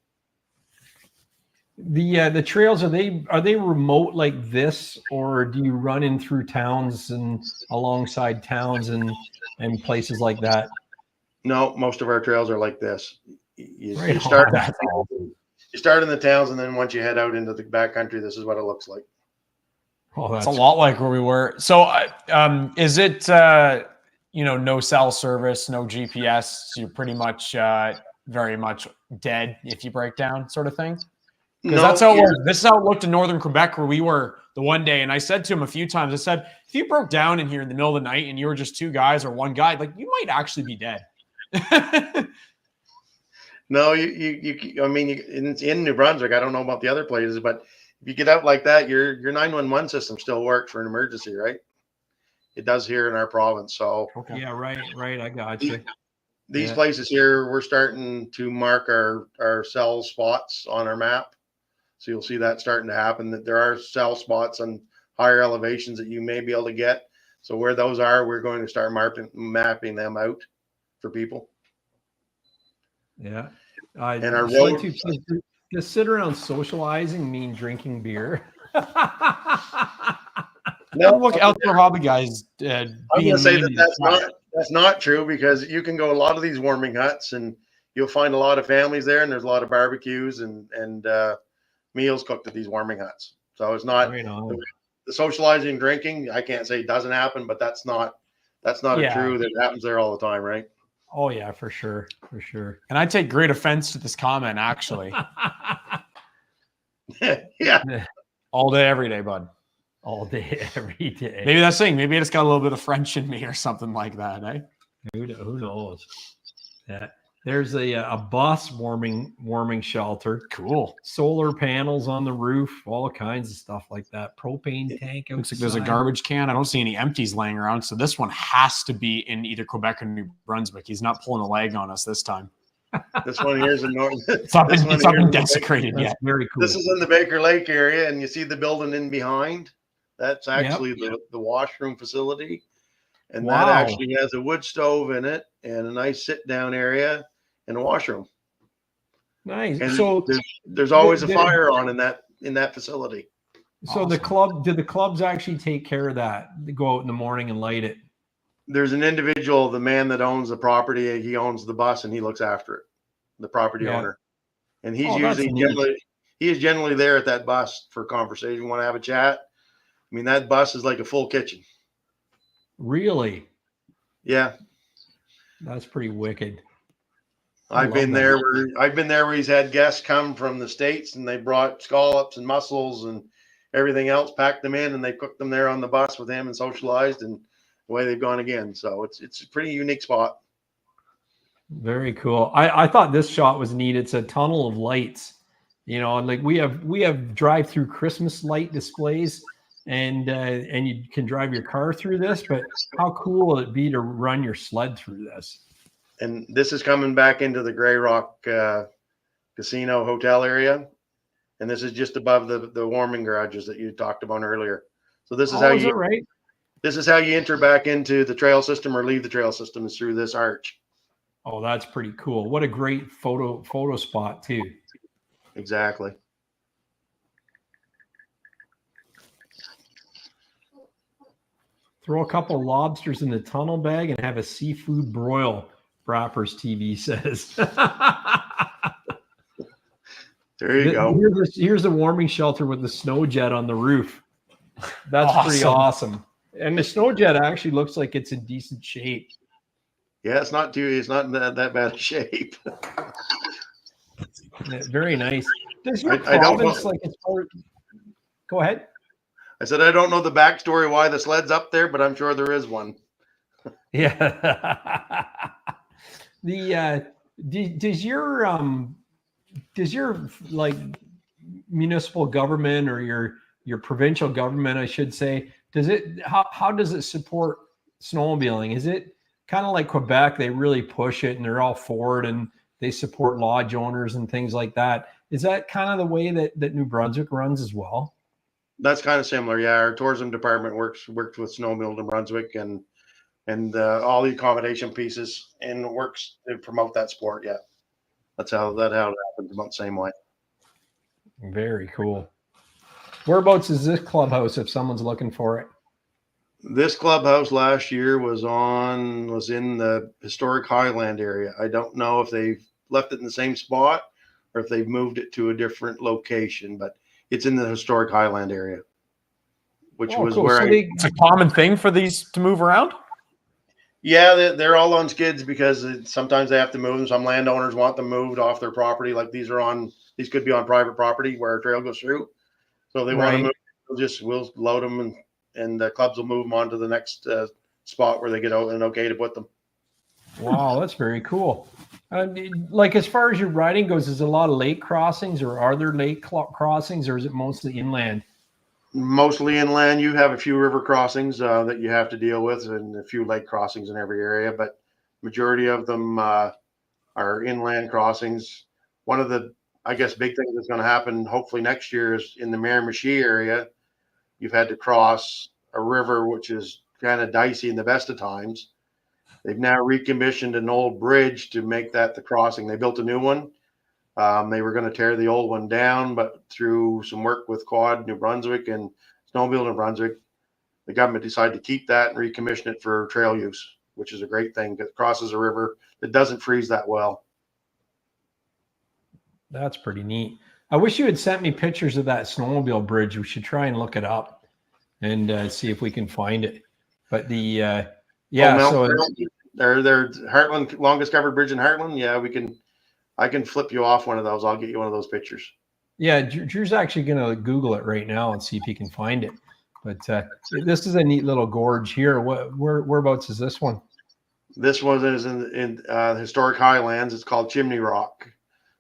Speaker 2: The trails, are they remote like this, or do you run in through towns and alongside towns and places like that?
Speaker 4: No, most of our trails are like this. you
Speaker 2: Right
Speaker 4: start
Speaker 2: on. That's awesome.
Speaker 4: you start in the towns, and then once you head out into the backcountry, this is what it looks like.
Speaker 2: Oh,
Speaker 6: It's a lot like where we were. So, is it no cell service, no GPS? You're pretty much very much dead if you break down, sort of thing. Because
Speaker 4: No,
Speaker 6: that's how
Speaker 4: you're-
Speaker 6: this is how it looked in northern Quebec where we were the one day. And I said to him a few times, I said, if you broke down in here in the middle of the night and you were just two guys or one guy, like you might actually be dead.
Speaker 4: No, I mean, in New Brunswick, I don't know about the other places, but if you get out like that, your 911 system still works for an emergency, right? It does here in our province. So
Speaker 2: Yeah, right. I got you.
Speaker 4: these places here, we're starting to mark our cell spots on our map. So you'll see that starting to happen, that there are cell spots on higher elevations that you may be able to get. So where those are, we're going to start mapping them out for people.
Speaker 2: Yeah.
Speaker 4: And our
Speaker 2: so
Speaker 4: road-
Speaker 2: to sit around socializing mean drinking beer.
Speaker 4: No,
Speaker 6: Look, outdoor hobby guys.
Speaker 4: I'm going to say
Speaker 6: that
Speaker 4: that's not true, because you can go a lot of these warming huts and you'll find a lot of families there, and there's a lot of barbecues and meals cooked at these warming huts. So it's not the socializing and drinking. I can't say it doesn't happen, but that's not true that happens there all the time, right?
Speaker 2: Oh yeah, for sure.
Speaker 6: And I take great offense to this comment, actually.
Speaker 4: Yeah.
Speaker 6: All day, every day, bud.
Speaker 2: All day, every day.
Speaker 6: Maybe that's saying. Maybe I just got a little bit of French in me or something like that, eh?
Speaker 2: Who knows? Yeah. There's a bus warming shelter.
Speaker 6: Cool.
Speaker 2: Solar panels on the roof, all kinds of stuff like that. Propane tank.
Speaker 6: Looks like there's a garbage can. I don't see any empties laying around. So this one has to be in either Quebec or New Brunswick. He's not pulling a leg on us this time.
Speaker 4: This one here is in North.
Speaker 6: It's not been desecrated yet.
Speaker 2: Very cool.
Speaker 4: This is in the Baker Lake area, and you see the building in behind. That's actually the washroom facility, and that actually has a wood stove in it and a nice sit down area and a washroom.
Speaker 2: Nice.
Speaker 4: And
Speaker 2: so
Speaker 4: there's always a fire on in that facility.
Speaker 2: So awesome. Did the clubs actually take care of that? They go out in the morning and light it?
Speaker 4: There's an individual, the man that owns the property, he owns the bus and he looks after it, the property owner. And he's generally there at that bus for conversation. Want to have a chat? I mean, that bus is like a full kitchen.
Speaker 2: Really?
Speaker 4: Yeah.
Speaker 2: That's pretty wicked.
Speaker 4: I've been there where he's had guests come from the States, and they brought scallops and mussels and everything else, packed them in, and they cooked them there on the bus with him and socialized, and away they've gone again. So it's a pretty unique spot.
Speaker 2: Very cool. I thought this shot was neat. It's a tunnel of lights, and like we have drive-through Christmas light displays, and you can drive your car through this, but how cool will it be to run your sled through this?
Speaker 4: And this is coming back into the Grey Rock Casino Hotel area. And this is just above the warming garages that you talked about earlier. So this is this is how you enter back into the trail system or leave the trail system, is through this arch.
Speaker 2: Oh, that's pretty cool. What a great photo spot too.
Speaker 4: Exactly.
Speaker 2: Throw a couple of lobsters in the tunnel bag and have a seafood broil, Brappers TV says.
Speaker 4: There you go.
Speaker 2: Here's a warming shelter with the snow jet on the roof. That's pretty awesome. And the snow jet actually looks like it's in decent shape.
Speaker 4: Yeah, it's not in that bad shape.
Speaker 2: Very nice. Does your province Go ahead.
Speaker 4: I said I don't know the backstory why the sled's up there, but I'm sure there is one.
Speaker 2: Yeah. Does your like municipal government or your provincial government, I should say, how does it support snowmobiling? Is it kind of like Quebec? They really push it and they're all for it and they support lodge owners and things like that. Is that kind of the way that New Brunswick runs as well?
Speaker 4: That's kind of similar. Yeah. Our tourism department worked with Snowmobile New Brunswick and all the accommodation pieces, and works to promote that sport. Yeah. That's how it happens, about the same way.
Speaker 2: Very cool. Whereabouts is this clubhouse if someone's looking for it?
Speaker 4: This clubhouse last year was in the historic Highland area. I don't know if they've left it in the same spot or if they've moved it to a different location, but it's in the historic Highland area, which was
Speaker 2: cool.
Speaker 4: where
Speaker 2: So
Speaker 6: It's a common thing for these to move around.
Speaker 4: yeah, they're all on skids because sometimes they have to move them. Some landowners want them moved off their property. Like these could be on private property where a trail goes through. So if they want to move, we'll load them and the clubs will move them on to the next spot where they get out and okay to put them.
Speaker 2: Wow, that's very cool. Like as far as your riding goes, is a lot of lake crossings, or are there lake crossings, or is it mostly inland?
Speaker 4: Mostly inland. You have a few river crossings that you have to deal with, and a few lake crossings in every area, but majority of them are inland crossings. One of the, I guess, big things that's going to happen hopefully next year is in the Miramichi area. You've had to cross a river, which is kind of dicey in the best of times. They've now recommissioned an old bridge to make that the crossing. They built a new one. They were going to tear the old one down, but through some work with Quad New Brunswick and Snowmobile New Brunswick, the government decided to keep that and recommission it for trail use, which is a great thing because it crosses a river that doesn't freeze that well.
Speaker 2: That's pretty neat. I wish you had sent me pictures of that snowmobile bridge. We should try and look it up and see if we can find it. But the they're Heartland, longest covered bridge in Heartland. Yeah, I can flip you off one of those. I'll get you one of those pictures. Yeah, Drew's actually going to Google it right now and see if he can find it. But this is a neat little gorge here. Whereabouts is this one?
Speaker 4: This one is in the historic Highlands. It's called Chimney Rock.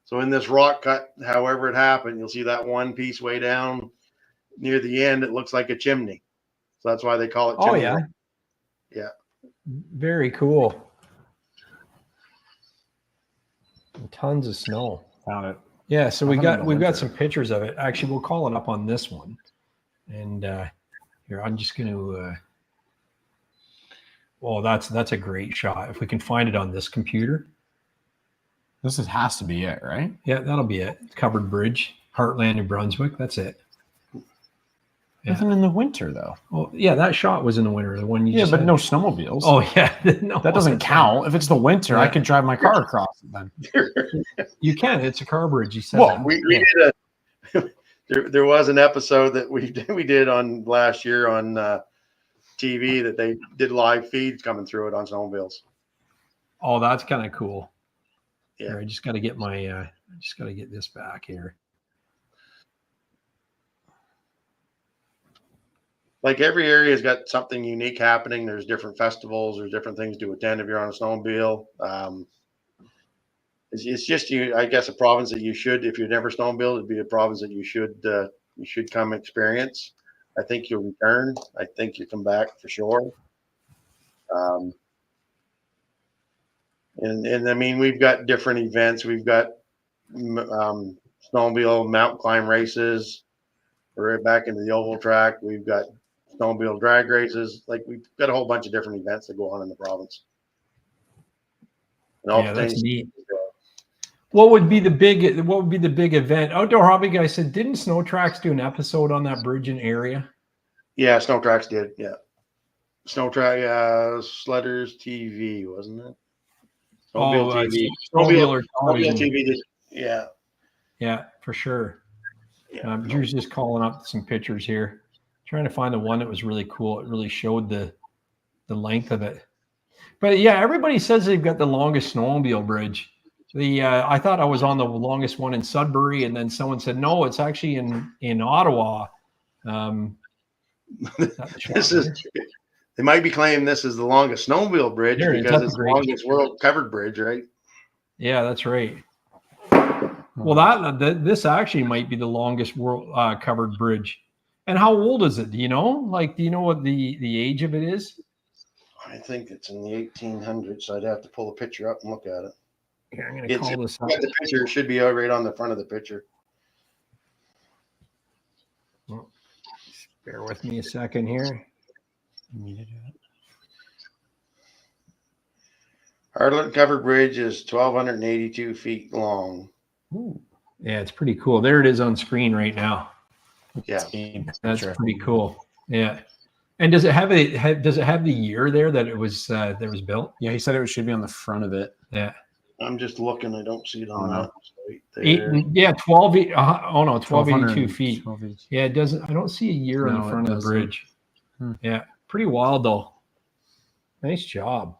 Speaker 4: So in this rock cut, however it happened, you'll see that one piece way down near the end. It looks like a chimney. So that's why they call it Chimney.
Speaker 2: Oh, yeah.
Speaker 4: Rock. Yeah.
Speaker 2: Very cool. And tons of snow.
Speaker 6: Found it.
Speaker 2: Yeah, so we've got some pictures of it. Actually, we'll call it up on this one. And here, I'm just going to well, that's a great shot. If we can find it on this computer.
Speaker 6: Has to be it, right?
Speaker 2: Yeah, that'll be it. Covered bridge, Heartland, New Brunswick. That's it. Yeah.
Speaker 6: Nothing in the winter, though.
Speaker 2: Oh, yeah, that shot was in the winter. The one you just
Speaker 6: but
Speaker 2: had.
Speaker 6: No snowmobiles.
Speaker 2: Oh, yeah. No,
Speaker 6: that doesn't count. If it's the winter, I can drive my car across it then.
Speaker 2: You can. It's a car bridge. You said
Speaker 4: well,
Speaker 2: that.
Speaker 4: we did there was an episode that we did on last year on TV that they did live feeds coming through it on snowmobiles.
Speaker 2: Oh, that's kind of cool.
Speaker 4: Yeah.
Speaker 2: Here, I just got to get my this back here.
Speaker 4: Like every area has got something unique happening. There's different festivals. There's different things to attend if you're on a snowmobile. It's just I guess a province that you should, if you've never snowmobiled, it'd be a province that you should come experience. I think you'll return. I think you come back for sure. And I mean, we've got different events. We've got snowmobile mountain climb races. We're right back into the oval track. We've got snowmobile drag races. Like we've got a whole bunch of different events that go on in the province. And all
Speaker 2: that's neat. What would be the big event? Outdoor Hobby Guy said, didn't Snow Tracks do an episode on that bridge and area?
Speaker 4: Yeah, Snow Tracks did. Yeah. Snow Track, Sledders TV, wasn't it? Snowmobile TV.
Speaker 2: Snowmobile
Speaker 4: TV did. Yeah.
Speaker 2: Yeah, for sure.
Speaker 4: Yeah.
Speaker 2: Drew's just calling up some pictures here. Trying to find the one that was really cool. It really showed the length of it. But yeah, everybody says they've got the longest snowmobile bridge. I thought I was on the longest one in Sudbury, and then someone said no, it's actually in Ottawa.
Speaker 4: They might be claiming this is the longest snowmobile bridge because it's the longest world covered bridge, right?
Speaker 2: Yeah, that's right. Well, this actually might be the longest world covered bridge. And how old is it? Do you know? Like, do you know what the age of it is?
Speaker 4: I think it's in the 1800s. So I'd have to pull a picture up and look at it.
Speaker 2: Here, I'm going to call this up.
Speaker 4: The picture should be right on the front of the picture.
Speaker 2: Well, bear with me a second here.
Speaker 4: Heartland covered bridge is 1,282 feet long.
Speaker 2: Ooh. Yeah, it's pretty cool. There it is on screen right now.
Speaker 4: Yeah,
Speaker 2: that's pretty cool. Yeah. And does it have the year there that it was built?
Speaker 6: Yeah, he said it should be on the front of it.
Speaker 2: Yeah.
Speaker 4: I'm just looking. I don't see it on
Speaker 6: Oh,
Speaker 4: that site there.
Speaker 2: 12. 1282 feet.
Speaker 6: 12
Speaker 2: Yeah, it doesn't. I don't see a year on
Speaker 6: No,
Speaker 2: the
Speaker 6: it
Speaker 2: front of the
Speaker 6: doesn't.
Speaker 2: bridge. Yeah, pretty wild though. Nice job.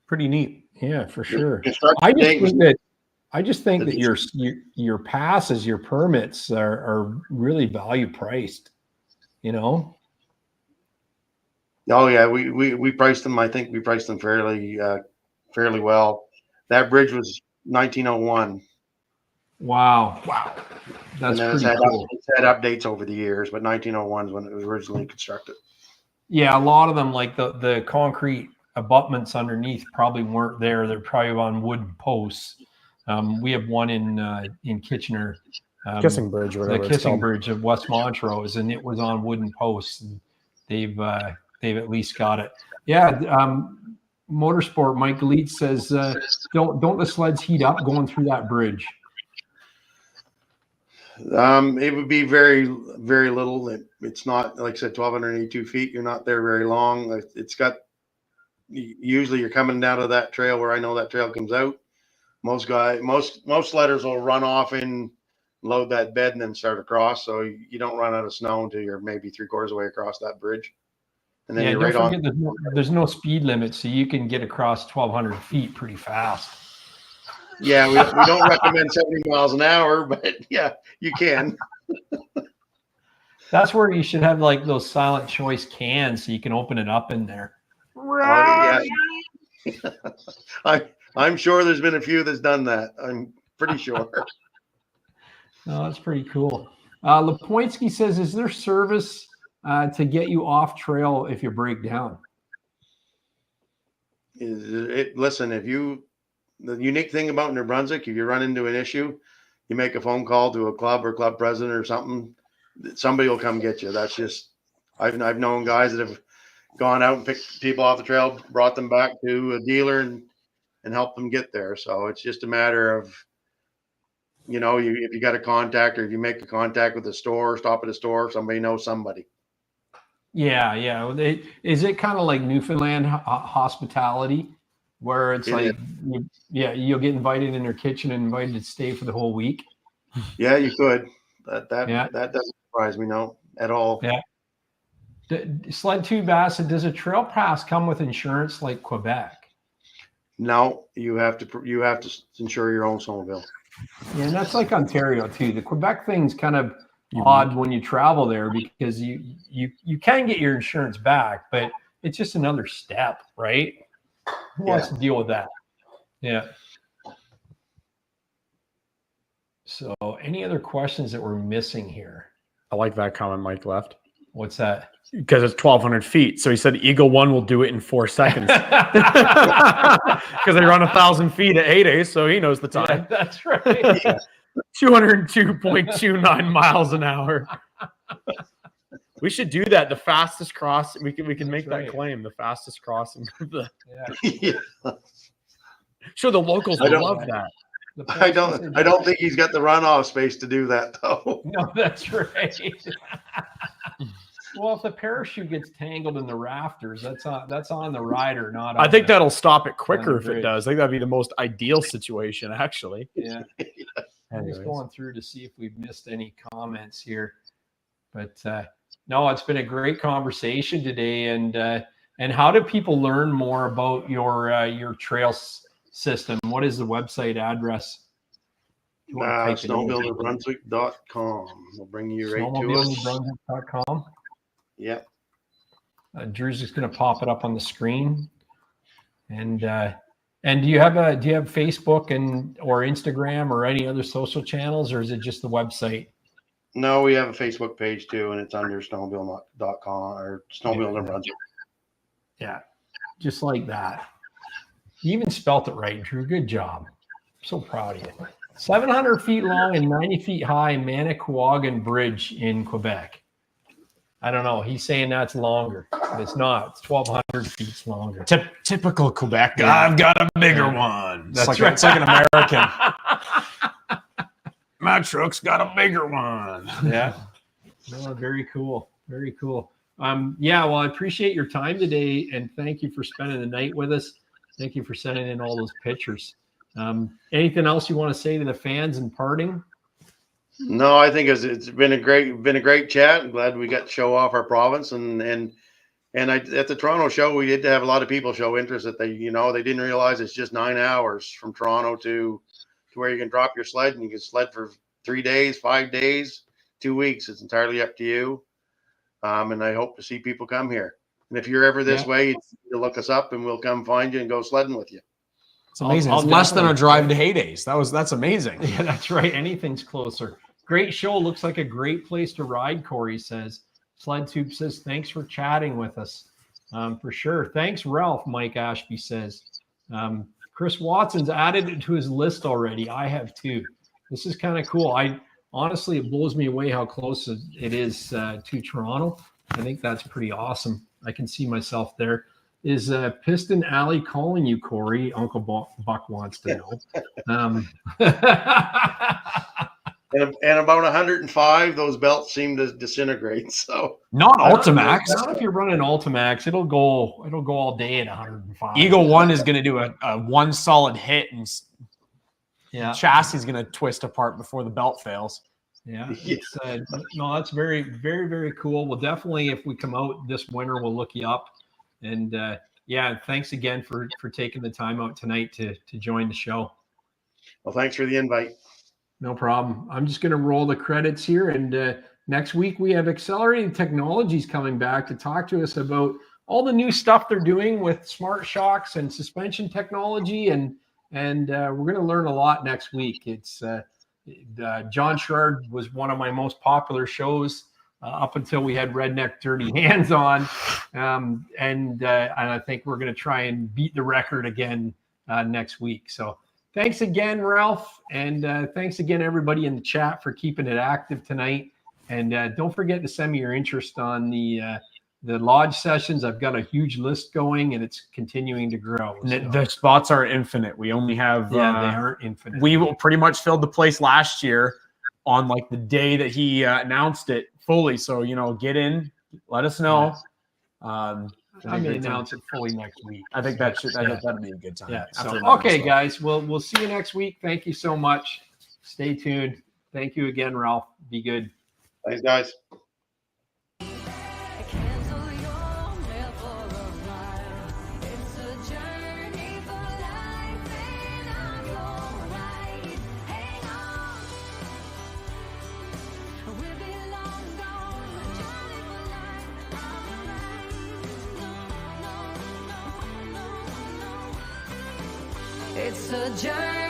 Speaker 6: Pretty neat.
Speaker 2: Yeah, for sure.
Speaker 4: Construction
Speaker 2: I just
Speaker 4: date was-
Speaker 2: think that your passes, your permits are really value priced. You know.
Speaker 4: Oh yeah, we priced them. I think we priced them fairly well. That bridge was 1901.
Speaker 2: Wow. That's
Speaker 4: And then
Speaker 2: pretty cool.
Speaker 4: it's had updates over the years, but 1901 is when it was originally constructed.
Speaker 2: Yeah, a lot of them, like the concrete abutments underneath, probably weren't there. They're probably on wooden posts. We have one in Kitchener,
Speaker 6: Kissing Bridge, or
Speaker 2: the
Speaker 6: whatever it's
Speaker 2: Kissing
Speaker 6: called.
Speaker 2: Bridge of West Montrose, and it was on wooden posts. And they've at least got it. Yeah. Motorsport Mike Leach says, don't the sleds heat up going through that bridge?
Speaker 4: It would be very, very little. It's not, like I said, 1,282 feet. You're not there very long. It's got, usually you're coming down to that trail where I know that trail comes out. Most sledders will run off and load that bed and then start across. So you don't run out of snow until you're maybe 3/4 way across that bridge. And then
Speaker 2: Yeah,
Speaker 4: you're
Speaker 2: don't
Speaker 4: right
Speaker 2: forget
Speaker 4: on.
Speaker 2: there's no speed limit, so you can get across 1,200 feet pretty fast.
Speaker 4: Yeah, we don't recommend 70 miles an hour, but yeah, you can.
Speaker 2: That's where you should have like those silent choice cans so you can open it up in there.
Speaker 4: Oh, yeah. I'm sure there's been a few that's done that. I'm pretty sure.
Speaker 2: Oh, that's pretty cool. Lepoinski says, is there service to get you off trail if you break down?
Speaker 4: Listen, the unique thing about New Brunswick, if you run into an issue, you make a phone call to a club or club president or something, somebody will come get you. That's just, I've known guys that have gone out and picked people off the trail, brought them back to a dealer and helped them get there. So it's just a matter of, if you got a contact, or if you make a contact with a store, stop at a store, somebody knows somebody.
Speaker 2: Yeah. Is it kind of like Newfoundland hospitality, where it's you'll get invited in their kitchen and invited to stay for the whole week?
Speaker 4: Yeah, you could. That doesn't surprise me, no, at all.
Speaker 2: Yeah. Sled Tube asked, does a trail pass come with insurance like Quebec?
Speaker 4: No, you have to insure your own snowmobile.
Speaker 2: Yeah, and that's like Ontario too. The Quebec thing's kind of odd when you travel there, because you can get your insurance back, but it's just another step, right? Who wants to deal with that? Yeah. So any other questions that we're missing here?
Speaker 6: I like that comment Mike left.
Speaker 2: What's that?
Speaker 6: Because it's 1,200 feet. So he said Eagle One will do it in 4 seconds. Because they run 1,000 feet at 8 so he knows the time.
Speaker 2: Yeah, that's right.
Speaker 6: 202.29 miles an hour. We should do that. The fastest cross. We can make that claim. The fastest crossing. Sure, the locals will love that.
Speaker 4: I don't think he's got the runoff space to do that though.
Speaker 2: No, that's right. Well, if the parachute gets tangled in the rafters, that's on the rider, not on
Speaker 6: I think that'll stop it quicker if
Speaker 2: bridge.
Speaker 6: it does. I think that'd be the most ideal situation, actually.
Speaker 2: Yeah. I'm just going through to see if we've missed any comments here. But no, it's been a great conversation today. And how do people learn more about your trail system? What is the website address?
Speaker 4: Snowmobile-Brunswick.com. We'll bring you right to us.
Speaker 2: Snowmobile-Brunswick.com.
Speaker 4: Yeah.
Speaker 2: Drew's just going to pop it up on the screen. And do you have Facebook or Instagram or any other social channels, or is it just the website?
Speaker 4: No, we have a Facebook page too, and it's under snowmobile.com or Snowmobile Brunswick.
Speaker 2: Yeah, just like that. You even spelt it right, Drew. Good job. I'm so proud of you. 700 feet long and 90 feet high Manicouagan Bridge in Quebec. I don't know. He's saying that's longer, but it's not. It's 1,200 feet longer.
Speaker 6: Typical Quebec. I've got a bigger one.
Speaker 2: That's right.
Speaker 6: It's like an American. My truck's got a bigger one.
Speaker 2: Yeah. No, very cool. Very cool. Well, I appreciate your time today, and thank you for spending the night with us. Thank you for sending in all those pictures. Anything else you want to say to the fans in parting?
Speaker 4: No, I think it's been a great chat. I'm glad we got to show off our province, and at the Toronto show, we did have a lot of people show interest that they didn't realize it's just 9 hours from Toronto to where you can drop your sled, and you can sled for 3 days, 5 days, 2 weeks. It's entirely up to you. And I hope to see people come here. And if you're ever this way, you look us up and we'll come find you and go sledding with you.
Speaker 6: It's amazing. It's less than a drive to Heydays. That's amazing.
Speaker 2: Yeah, that's right. Anything's closer. Great show. Looks like a great place to ride, Corey says. SledTube says, thanks for chatting with us. For sure. Thanks, Ralph, Mike Ashby says. Chris Watson's added it to his list already. I have too. This is kind of cool. Honestly, it blows me away how close it is to Toronto. I think that's pretty awesome. I can see myself there. Is Piston Alley calling you, Corey? Uncle Buck wants to know.
Speaker 4: And about 105, those belts seem to disintegrate. So
Speaker 6: not Ultimax.
Speaker 2: Not if you're running Ultimax. It'll go all day at 105.
Speaker 6: Eagle 1 is going to do a one solid hit, and chassis is going to twist apart before the belt fails.
Speaker 2: Yeah. No, that's very, very, very cool. Well, definitely, if we come out this winter, we'll look you up. And thanks again for taking the time out tonight to join the show.
Speaker 4: Well, thanks for the invite.
Speaker 2: No problem. I'm just going to roll the credits here. And next week, we have Accelerating Technologies coming back to talk to us about all the new stuff they're doing with smart shocks and suspension technology. And we're going to learn a lot next week. It's John Sherrard was one of my most popular shows up until we had Redneck Dirty Hands on. And I think we're going to try and beat the record again next week. So thanks again, Ralph. And thanks again, everybody in the chat for keeping it active tonight. And don't forget to send me your interest on the lodge sessions. I've got a huge list going, and it's continuing to grow. So.
Speaker 6: The spots are infinite. We only have
Speaker 2: they aren't infinite.
Speaker 6: We will pretty much filled the place last year on like the day that he announced it fully. So get in, let us know.
Speaker 2: I may announce it fully next week.
Speaker 6: I think that'd be a good time.
Speaker 2: Yeah. So, okay, guys. We'll see you next week. Thank you so much. Stay tuned. Thank you again, Ralph. Be good.
Speaker 4: Thanks, guys.
Speaker 7: It's a journey.